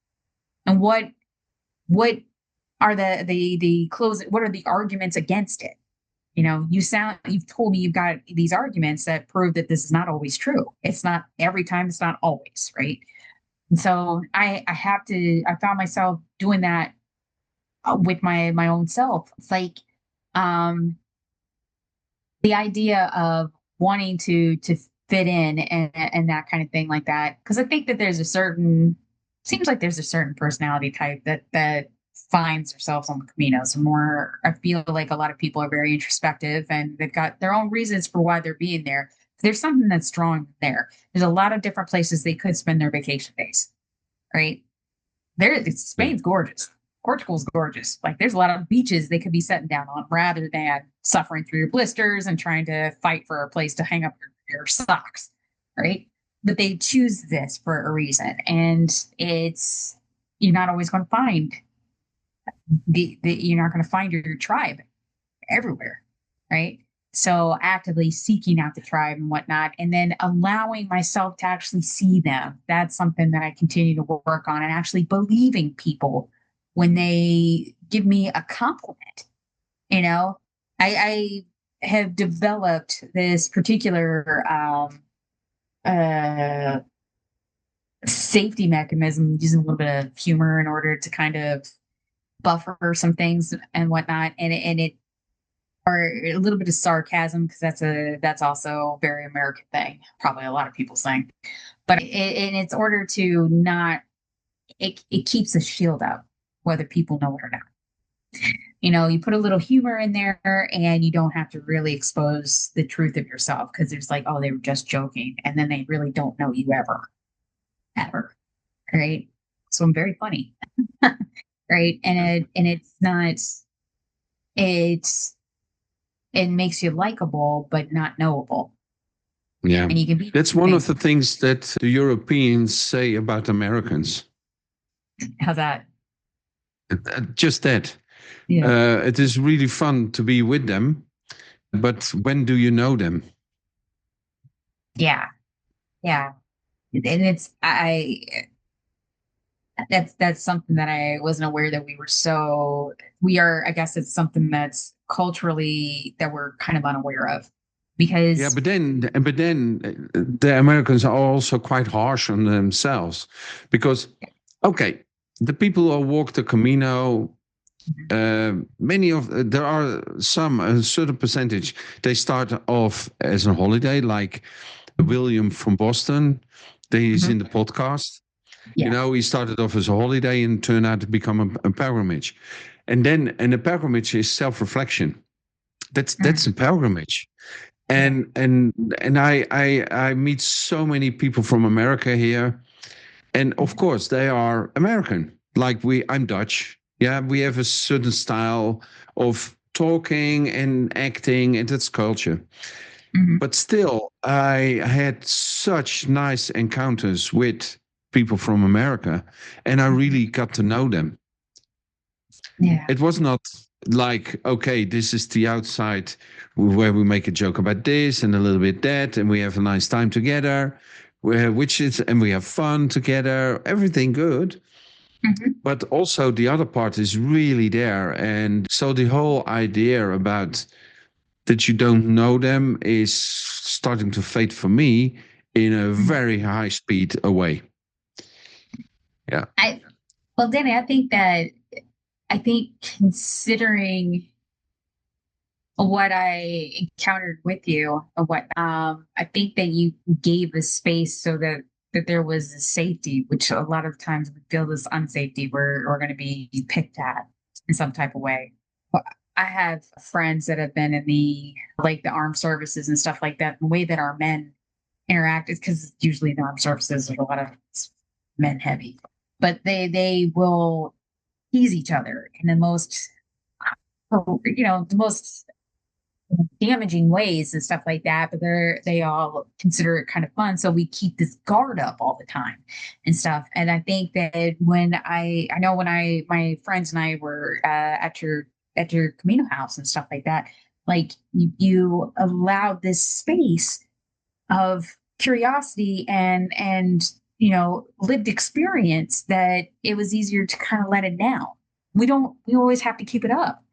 And what are the close, what are the arguments against it? You've told me you've got these arguments that prove that this is not always true. It's not every time, it's not always, right? And so I found myself doing that with my own self. It's like, the idea of wanting to fit in and that kind of thing like that. Because I think that seems like there's a certain personality type that finds themselves on the Caminos. More, I feel like a lot of people are very introspective and they've got their own reasons for why they're being there. There's something that's strong there. There's a lot of different places they could spend their vacation days, right? Spain's gorgeous. Portugal's gorgeous. Like, there's a lot of beaches they could be sitting down on rather than suffering through your blisters and trying to fight for a place to hang up your socks, right? But they choose this for a reason, and you're not always going to find you're not going to find your tribe everywhere, right? So actively seeking out the tribe and whatnot, and then allowing myself to actually see them. That's something that I continue to work on, and actually believing people when they give me a compliment. I have developed this particular uh, safety mechanism, using a little bit of humor in order to kind of buffer some things and whatnot, and it or a little bit of sarcasm, because that's also a very American thing, probably a lot of people saying, but in its order to not, it keeps a shield up, whether people know it or not. You put a little humor in there and you don't have to really expose the truth of yourself, because it's like, oh, they were just joking. And then they really don't know you ever. Right. So I'm very funny. Right. It makes you likable, but not knowable. Yeah, And you can be, that's one of the things that the Europeans say about Americans. how's that? Just that. Yeah. It is really fun to be with them, but when do you know them? Yeah. Yeah. And that's something that I wasn't aware that we are, I guess it's something that's culturally that we're kind of unaware of, because Yeah, but then the Americans are also quite harsh on themselves, because, okay, the people who walk the Camino, there are a certain percentage, they start off as a holiday, like William from Boston. He's in the podcast. yeah. He started off as a holiday and turned out to become a pilgrimage. And a pilgrimage is self-reflection. That's a pilgrimage. And I meet so many people from America here. And of course they are American. Like I'm Dutch. Yeah, we have a certain style of talking and acting, and that's culture. Mhm. But still, I had such nice encounters with people from America, and I really got to know them. Yeah. It was not like, okay, this is the outside where we make a joke about this and a little bit that, and we have a nice time together, and we have fun together, everything good. Mhm. But also the other part is really there. And so the whole idea about that you don't know them is starting to fade for me in a Mhm. very high speed away. Yeah. Well, Danny, I think considering what I encountered with you, I think that you gave a space so that there was a safety, which a lot of times we feel this unsafety. We're going to be picked at in some type of way. But I have friends that have been in the armed services and stuff like that. The way that our men interact is because usually the armed services are a lot of men heavy, but they will tease each other in the most damaging ways and stuff like that, but they all consider it kind of fun, so we keep this guard up all the time and stuff. And I think that when I know when I my friends and I were at your Camino house and stuff like that, like you allowed this space of curiosity and lived experience, that it was easier to kind of let it down. We always have to keep it up.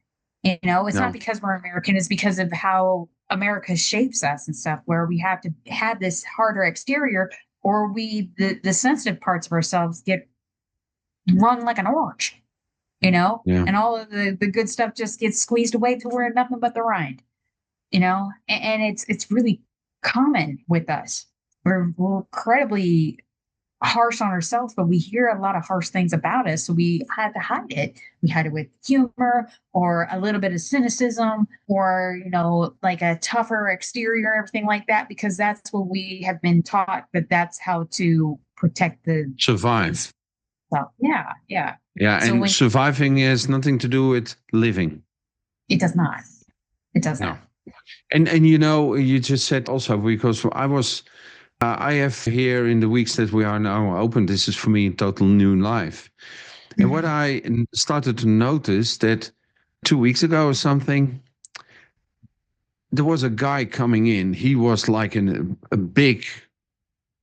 It's not No. because we're American, it's because of how America shapes us and stuff, where we have to have this harder exterior, or the sensitive parts of ourselves get run like an orange, Yeah. and all of the good stuff just gets squeezed away till we're nothing but the rind, and it's really common with us. We're incredibly harsh on ourselves, but we hear a lot of harsh things about us. So we had to hide it. We hide it with humor or a little bit of cynicism, or, like a tougher exterior, everything like that, because that's what we have been taught, that that's how to protect the Survive. self. Yeah. Yeah. Yeah. So And when surviving has nothing to do with living. it does not, it doesn't. No. And you just said also, because I have here in the weeks that we are now open, this is for me a total new life. And what I started to notice that 2 weeks ago or something, there was a guy coming in. He was like a big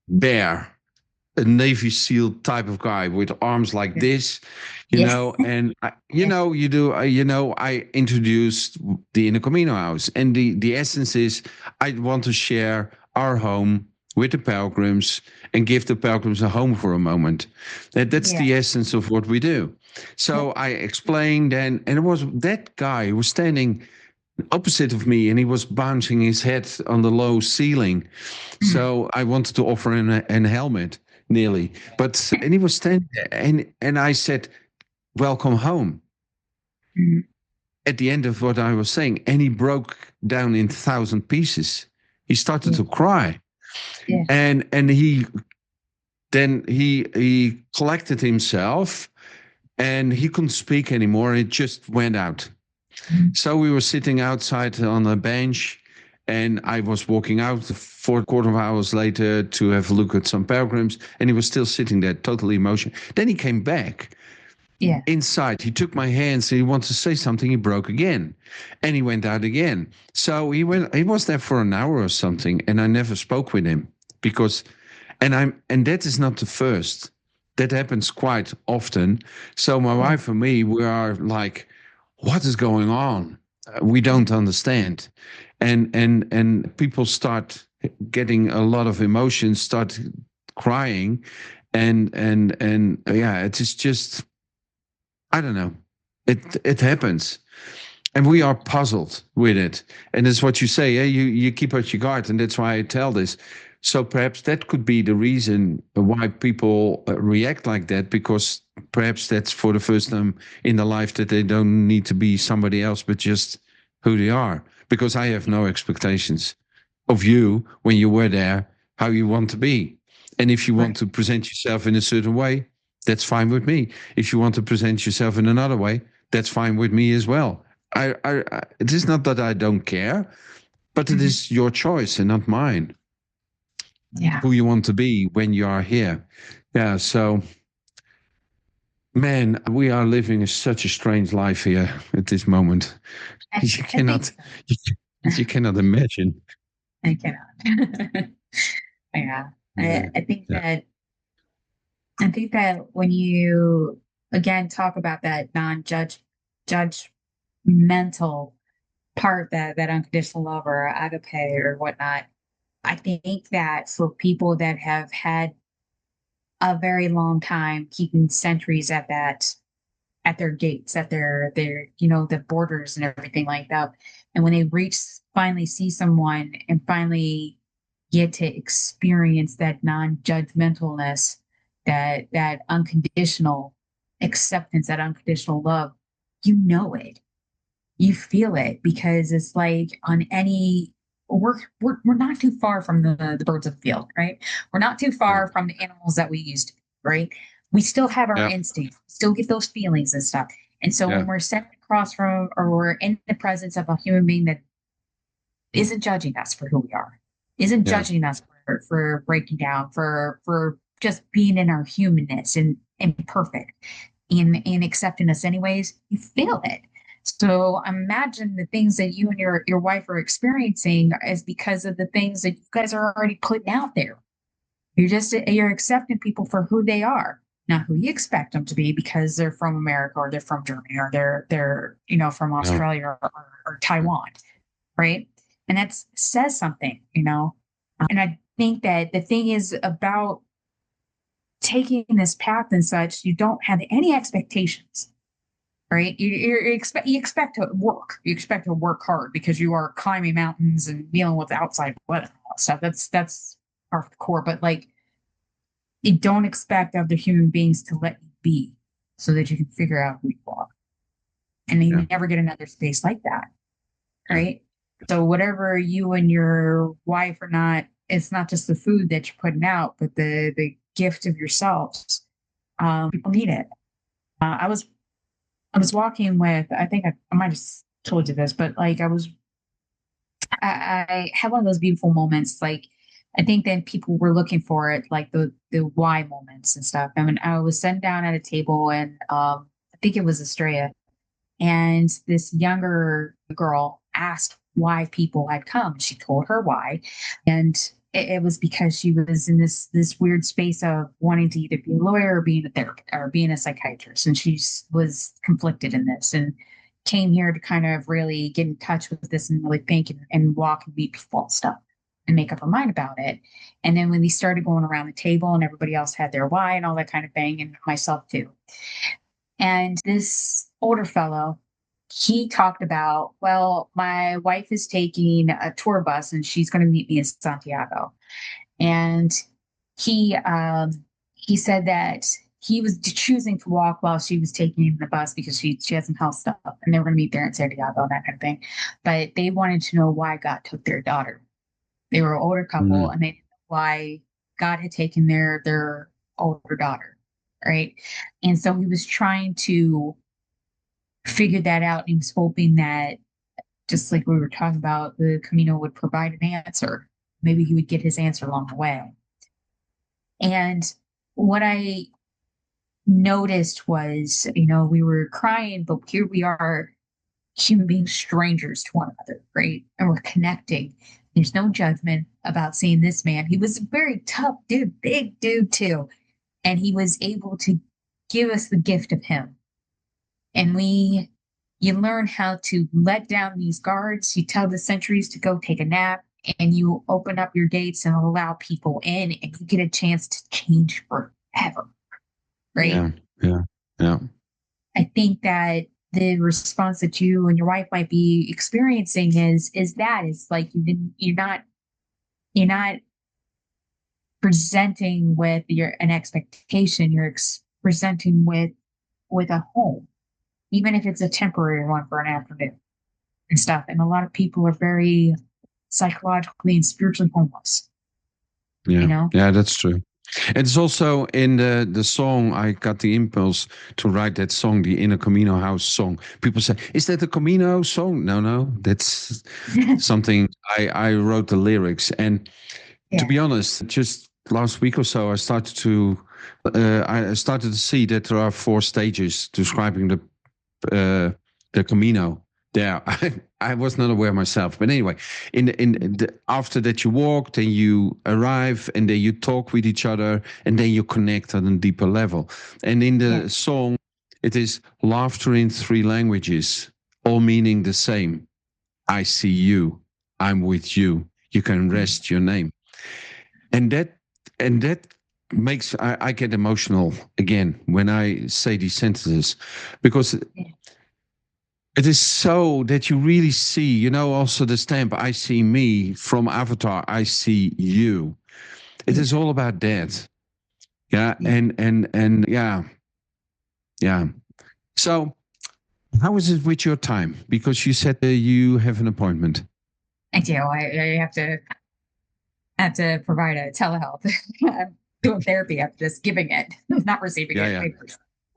bear, a Navy SEAL type of guy with arms like this, Yeah. and I introduced the Inner Camino house, and the essence is I want to share our home with the pilgrims and give the pilgrims a home for a moment. That's Yeah. the essence of what we do. So I explained, and it was that guy who was standing opposite of me, and he was bouncing his head on the low ceiling. So I wanted to offer him a helmet, nearly. And he was standing there, and I said, "Welcome home." Mhm. At the end of what I was saying, and he broke down in 1,000 pieces. He started to cry, Yeah. and he collected himself, and he couldn't speak anymore. It just went out. So we were sitting outside on a bench, and I was walking out 4 quarter of hours later to have a look at some pilgrims, and he was still sitting there, totally emotional. Then he came back Yeah. inside. He took my hands, and he wanted to say something. He broke again, and he went out again. So he was there for an hour or something, and I never spoke with him because, and that is not the first. That happens quite often. So my wife and me, we are like, what is going on? We don't understand. And people start getting a lot of emotions, start crying, and yeah, it is just, I don't know. It happens. And we are puzzled with it. And it's what you say, you keep out your guard, and that's why I tell this. So perhaps that could be the reason why people react like that, because perhaps that's for the first time in their life that they don't need to be somebody else, but just who they are. Because I have no expectations of you when you were there, how you want to be. And if you want to present yourself in a certain way, that's fine with me. If you want to present yourself in another way, that's fine with me as well. It is not that I don't care, but it is your choice and not mine. Yeah. Who you want to be when you are here. Yeah. So Man, we are living such a strange life here at this moment. I, You I think cannot, you cannot imagine. I cannot. Yeah. Yeah, I think yeah, that when you again talk about that non-judge judgmental part, that unconditional love or agape or whatnot, I think that for people that have had a very long time keeping sentries at their gates, at their the borders and everything like that, and when they reach finally see someone and finally get to experience that non-judgmentalness, that unconditional acceptance, that unconditional love, it, you feel it, because it's like on any we're not too far from the birds of the field, right? We're not too yeah, far from the animals that we used to, right? We still have our yeah, instincts, still get those feelings and stuff. And so yeah, when we're sitting across from, or we're in the presence of a human being that isn't judging us for who we are, isn't yeah, judging us for breaking down, for just being in our humanness and perfect, and accepting us anyways, you feel it. So imagine the things that you and your wife are experiencing is because of the things that you guys are already putting out there. You're accepting people for who they are, not who you expect them to be because they're from America or they're from Germany or they're from yeah, Australia or Taiwan, right? And that says something, And I think that the thing is about taking this path and such, you don't have any expectations, right? You expect to work. You expect to work hard because you are climbing mountains and dealing with outside weather and all that stuff. That's part of the core. But like, you don't expect other human beings to let you be so that you can figure out who you are. And yeah, you never get another space like that, yeah, right? So whatever you and your wife are not, it's not just the food that you're putting out, but the gift of yourselves. People need it. I was walking with, I think I might have told you this, but like I had one of those beautiful moments. Like I think that people were looking for it, like the why moments and stuff. I mean, I was sitting down at a table, and I think it was Estrella, and this younger girl asked why people had come. She told her why, and it was because she was in this weird space of wanting to either be a lawyer or being a therapist or being a psychiatrist, and she was conflicted in this and came here to kind of really get in touch with this and really think and walk and meet people and stuff and make up her mind about it. And then when we started going around the table and everybody else had their why and all that kind of thing, and myself too. And this older fellow, he talked about, well, my wife is taking a tour bus and she's going to meet me in Santiago. And he he said that he was choosing to walk while she was taking the bus because she had some health stuff and they were going to meet there in Santiago and that kind of thing. But they wanted to know why God took their daughter. They were an older couple mhm, and they didn't know why God had taken their older daughter, right? And so he was trying to figure that out. And he was hoping that, just like we were talking about, the Camino would provide an answer. Maybe he would get his answer along the way. And what I noticed was, we were crying, but here we are, human beings, strangers to one another, right? And we're connecting. There's no judgment about seeing this man. He was a very tough dude, big dude too. And he was able to give us the gift of him. And you learn how to let down these guards. You tell the sentries to go take a nap, and you open up your gates and allow people in, and you get a chance to change forever, right? yeah, yeah, yeah, I think that the response that you and your wife might be experiencing is like you're not presenting with an expectation. You're presenting with a home, even if it's a temporary one for an afternoon and stuff. And a lot of people are very psychologically and spiritually homeless, you yeah, know? yeah. That's true. It's also in the song. I got the impulse to write that song, the Inner Camino House song. People say, "Is that a Camino song?" No, no, that's something I wrote the lyrics. And to Yeah. be honest, just last week or so, I started to I started to see that there are 4 stages describing the Camino. There, I was not aware myself, but anyway, after that you walk, then you arrive, and then you talk with each other, and then you connect on a deeper level. And in the song, it is laughter in 3 languages, all meaning the same. I see you, I'm with you. You can rest your name, and that makes I get emotional again when I say these sentences, because it is so that you really see, also the stamp, I see me from Avatar, I see you. It is all about that. Yeah. And yeah. So how is it with your time? Because you said you have an appointment. I do. I have to provide a telehealth. I'm doing therapy. I'm just giving it, not receiving it. Yeah.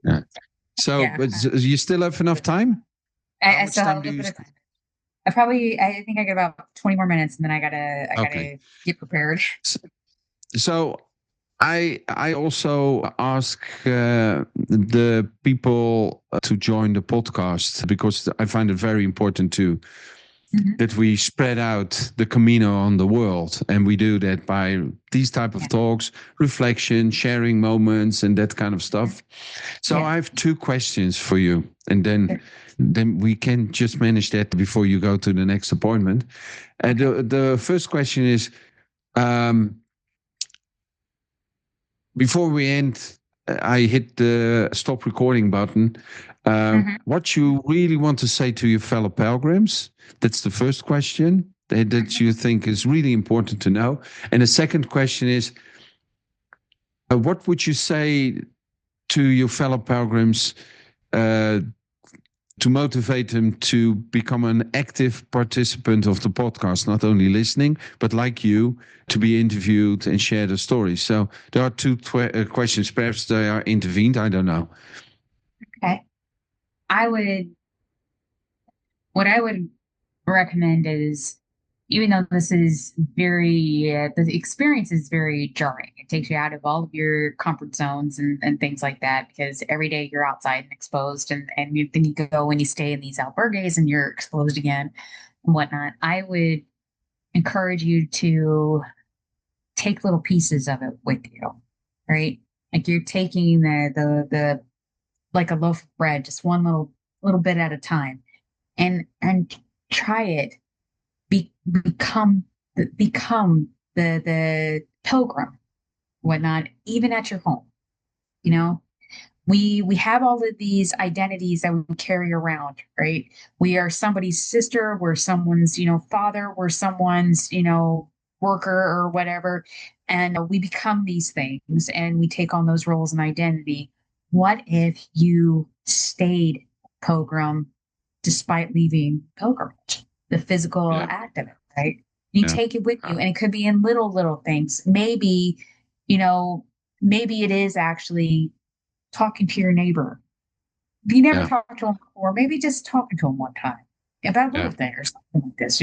Yeah. So, Yeah. but you still have enough time? I still have a little bit of time. I think I got about 20 more minutes, and then I gotta get prepared. So I also ask the people to join the podcast, because I find it very important too, that we spread out the Camino on the world, and we do that by these type of talks, reflection, sharing moments, and that kind of stuff. So I have 2 questions for you, and then we can just manage that before you go to the next appointment. And the first question is, before we end, I hit the stop recording button. What you really want to say to your fellow pilgrims? That's the first question that you think is really important to know. And the second question is, what would you say to your fellow pilgrims to motivate them to become an active participant of the podcast, not only listening, but like you, to be interviewed and share the stories? So there are 2 questions. Perhaps they are intervened. I don't know. Okay. What I would recommend is, even though this is the experience is very jarring, it takes you out of all of your comfort zones and things like that, because every day you're outside and exposed, and then you go and you stay in these albergues and you're exposed again and whatnot. I would encourage you to take little pieces of it with you, right? Like you're taking the like a loaf of bread, just one little bit at a time, and try it. Become the pilgrim, whatnot, even at your home. We have all of these identities that we carry around, right? We are somebody's sister, we're someone's father, we're someone's worker or whatever, and we become these things and we take on those roles and identity. What if you stayed pilgrim despite leaving pilgrimage, the physical act of it, right? You take it with you, and it could be in little things. Maybe it is actually talking to your neighbor. If you never talked to him before, maybe just talking to him one time about a little thing or something like this,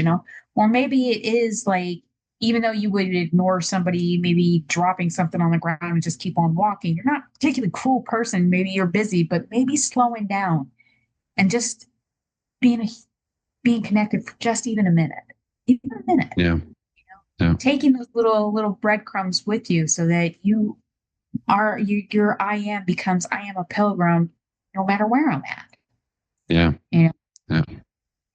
or maybe it is like, even though you would ignore somebody maybe dropping something on the ground and just keep on walking, you're not a particularly cruel person. Maybe you're busy, but maybe slowing down and just being connected for just even a minute. Taking those little breadcrumbs with you, so that your I am becomes, I am a pilgrim no matter where I'm at.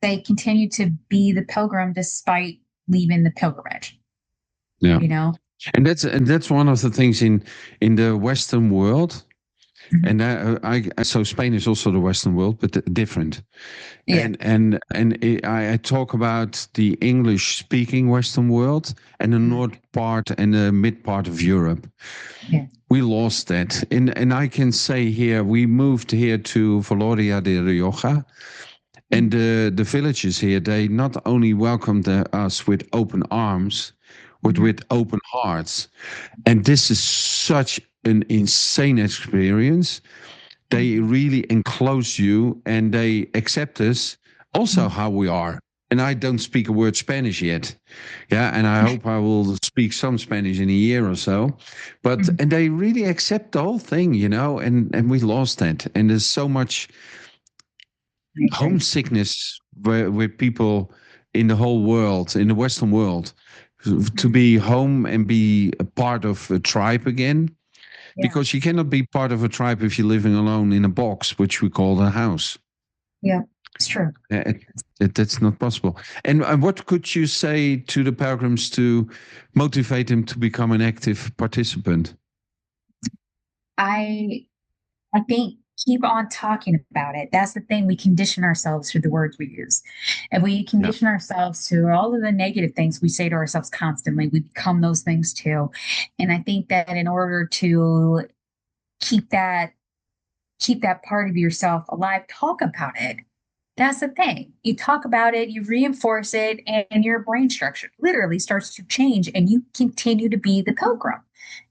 They continue to be the pilgrim despite leaving the pilgrimage. And that's one of the things in the Western world. And so Spain is also the Western world, but different. And I talk about the English speaking Western world and the north part and the mid part of Europe. We lost that. And I can say here, we moved here to Valoria de Rioja, and the villages here, they not only welcomed us with open arms, but with open hearts. And this is such an insane experience. They really enclose you, and they accept us also how we are. and I don't speak a word Spanish yet. Yeah, and I hope I will speak some Spanish in a year or so. But Mhm. and they really accept the whole thing, and we lost that. And there's so much I agree. homesickness with people in the whole world, in the Western world, to Mhm. be home and be a part of a tribe again. Yeah. Because you cannot be part of a tribe if you're living alone in a box, which we call a house. Yeah. It's true. That's not possible. And what could you say to the pilgrims to motivate them to become an active participant? I I think keep on talking about it. That's the thing. We condition ourselves through the words we use. And we Yeah, condition ourselves to all of the negative things we say to ourselves constantly. We become those things too. And I think that in order to keep that keep that part of yourself alive, talk about it. That's the thing. You talk about it, you reinforce it, and your brain structure literally starts to change, and you continue to be the pilgrim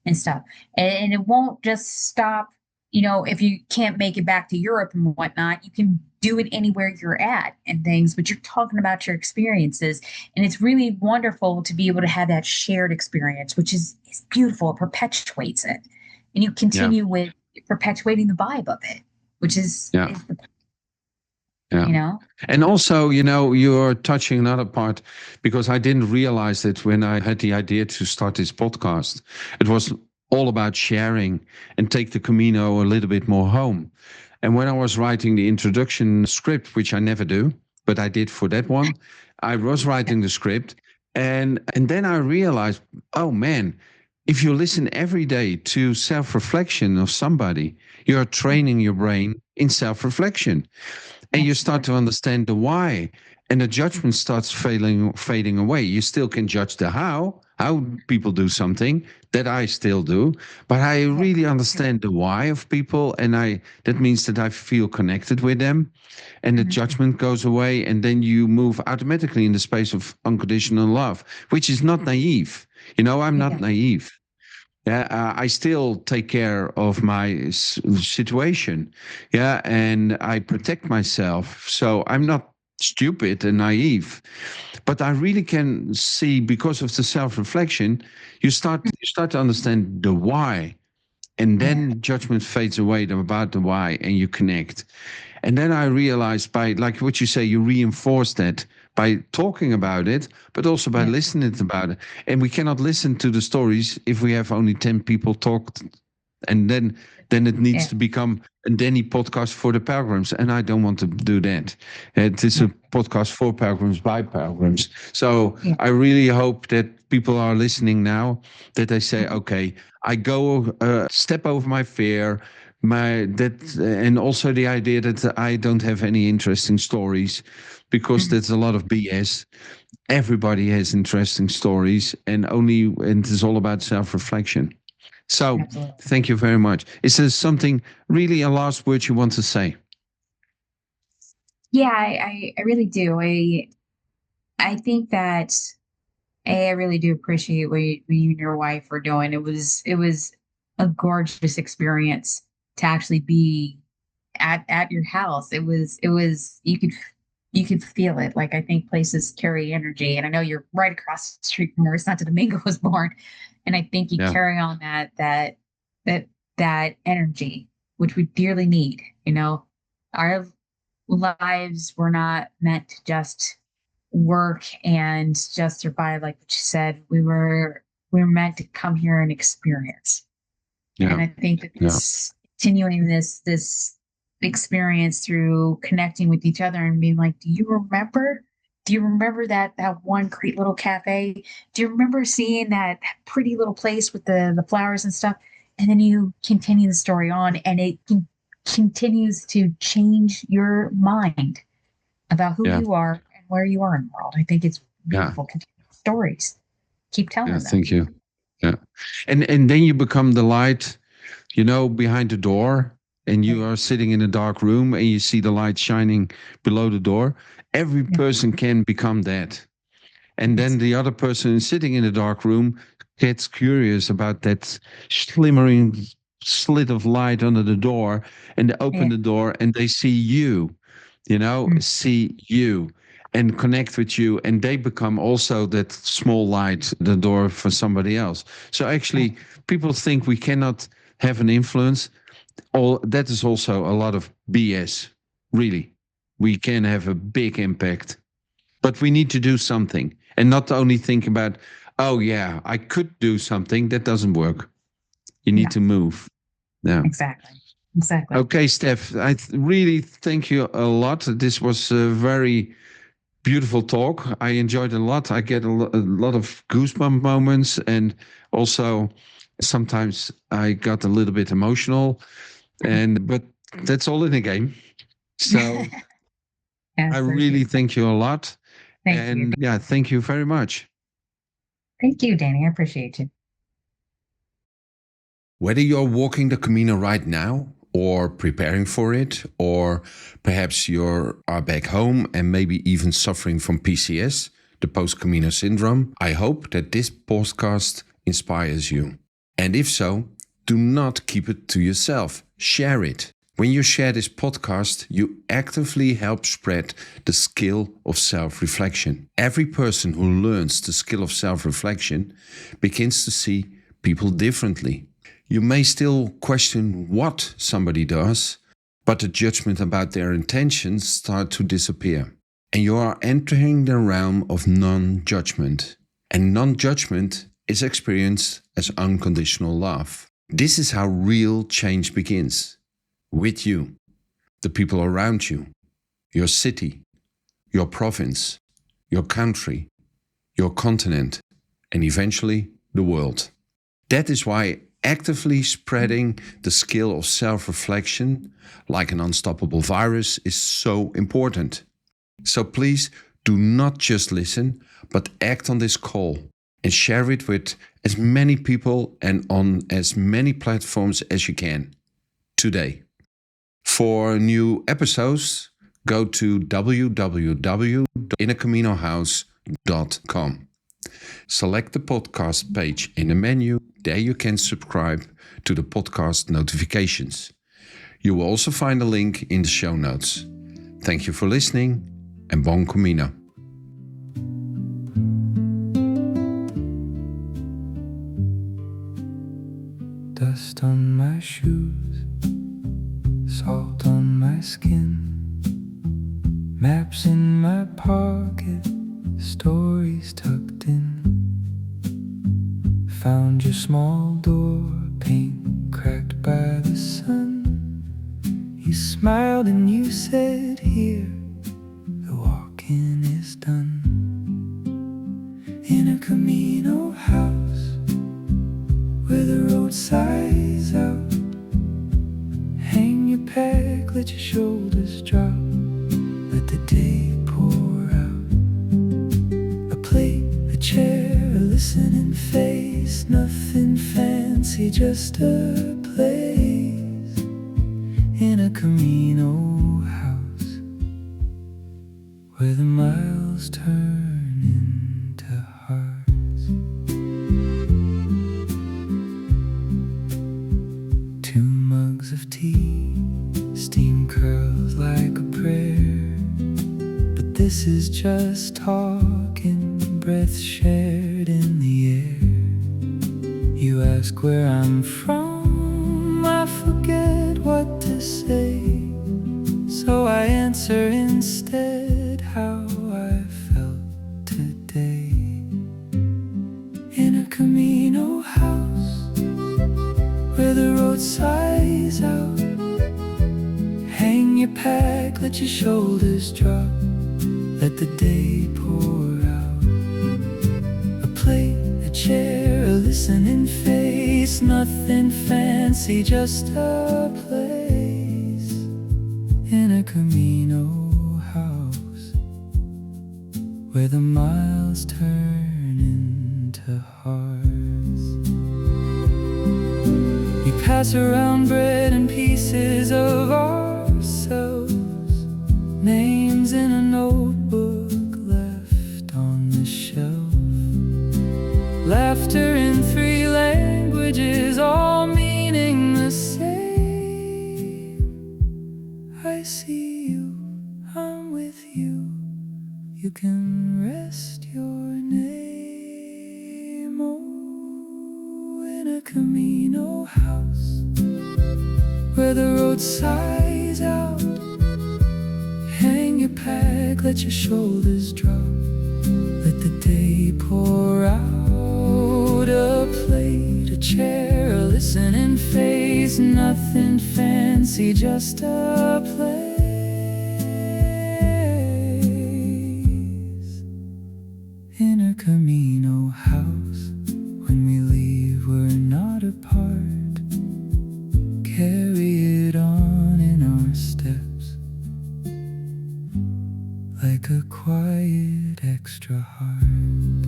and stuff. And it won't just stop, if you can't make it back to Europe and whatnot, you can do it anywhere you're at and things, but you're talking about your experiences. And it's really wonderful to be able to have that shared experience, which is beautiful. It perpetuates it. And you yeah, continue with perpetuating the vibe of it, which is yeah, is the yeah. you know And also, you're touching another part because I didn't realize it when I had the idea to start this podcast. It was all about sharing and take the Camino a little bit more home. And when I was writing the introduction script, which I never do, but I did for that one, I was writing the script, and then I realized, oh man, if you listen every day to self-reflection of somebody, you're training your brain in self-reflection, and you start Absolutely. to understand the why, and the judgment starts fading away. You still can judge the how people do something, that I still do, but I Yeah. really understand the why of people, and I that means that I feel connected with them, and the Mhm. judgment goes away, and then you move automatically in the space of unconditional love, which is not naive. I'm not Yeah. naive. Yeah, I still take care of my situation. Yeah, and I protect myself. So I'm not stupid and naive, but I really can see, because of the self-reflection, you start to understand the why, and Yeah. then judgment fades away about the why, and you connect. And then I realized, by like what you say, you reinforce that by talking about it, but also by Yeah. listening about it. And we cannot listen to the stories if we have only 10 people talked, and then it needs Yeah. to become a Danny podcast for the pilgrims, and I don't want to do that. It is a Yeah. podcast for pilgrims by pilgrims. So Yeah. I really hope that people are listening now, that they say, Mhm. okay, I go step over my fear, my that and also the idea that I don't have any interesting stories, because Mhm. that's a lot of BS. Everybody has interesting stories, and it's all about self-reflection. So Absolutely. thank you very much. Is there something, really, a last word you want to say? Yeah, I really do. I think that I really do appreciate what you and your wife were doing. It was a gorgeous experience to actually be at your house. It was you could feel it. Like I think places carry energy, and I know you're right across the street from where Santo Domingo was born, and I think you Yeah, carry on that that energy, which we dearly need. Our lives were not meant to just work and just survive, like what you said. We were meant to come here and experience. And yeah, I think that yeah, this continuing this experience through connecting with each other and being like, do you remember that one great little cafe? Do you remember seeing that pretty little place with the flowers and stuff? And then you continue the story on, and continues to change your mind about who yeah, you are and where you are in the world. I think it's yeah, beautiful. Continue stories. Keep yeah. telling them. Thank you. Yeah, and then you become the light, behind the door, and you Right. are sitting in a dark room, and you see the light shining below the door. Every Yeah. person can become that. And then Yes. the other person sitting in the dark room gets curious about that shimmering slit of light under the door, and they open Yeah. the door and they see you, Mm. see you. and connect with you, and they become also that small light, the door for somebody else. So actually, people think we cannot have an influence. All that is also a lot of BS. Really, we can have a big impact, but we need to do something, and not only think about, oh yeah, I could do something. That doesn't work. You need No. to move. Yeah. Exactly. Okay, Steph, really thank you a lot. This was a very beautiful talk. I enjoyed it a lot. I get a lot of goosebump moments, and also sometimes I got a little bit emotional. But that's all in the game. So Yes, I really thank you a lot. Thank you. And yeah, thank you very much. Thank you, Danny. I appreciate you. Whether you're walking the Camino right now or preparing for it, or perhaps you are back home and maybe even suffering from PCS, the post-Camino syndrome, I hope that this podcast inspires you. And if so, do not keep it to yourself. Share it. When you share this podcast, you actively help spread the skill of self-reflection. Every person who learns the skill of self-reflection begins to see people differently. You may still question what somebody does, but the judgment about their intentions start to disappear. And you are entering the realm of non-judgment. And non-judgment is experienced as unconditional love. This is how real change begins. With you, the people around you, your city, your province, your country, your continent, and eventually the world. That is why actively spreading the skill of self-reflection, like an unstoppable virus, is so important. So please do not just listen, but act on this call and share it with as many people and on as many platforms as you can today. For new episodes, go to www.inacaminohouse.com. Select the podcast page in the menu. There you can subscribe to the podcast notifications. You will also find a link in the show notes. Thank you for listening, and bon Camino. Dust on my shoes, salt on my skin, maps in my pocket, stories tucked in. Found your small door, paint cracked by the sun. You smiled and you said, here, the walking is done. In a Camino house, where the road sighs out. Hang your pack, let your shoulders drop, let the day pour out. A plate, a chair, a listening face, nothing fancy, just a place. In a Camino house, where the miles turn into hearts. 2 mugs of tea, steam curls like a prayer. But this is just talking, breath shared in the air. You ask where I'm from, I forget what to say. So I answer instead how I felt today. In a Camino house, where the road sighs out. Hang your pack, let your shoulders drop, let the day pour out. A plate, a chair, a listening face, nothing fancy, just a place. In a Camino house, where the miles turn into hearts. We pass around bread and pieces of ourselves, names in a notebook left on the shelf. Laughter in 3 languages, all meaning the same. I see you, I'm with you, you you can rest your name, oh, in a Camino house where the road sighs out. Hang your pack, let your shoulders drop, let the day pour out. A plate, a chair, a listening face, nothing fancy, just a place. In a Camino house, when we leave we're not apart. Carry it on in our steps, like a quiet extra heart.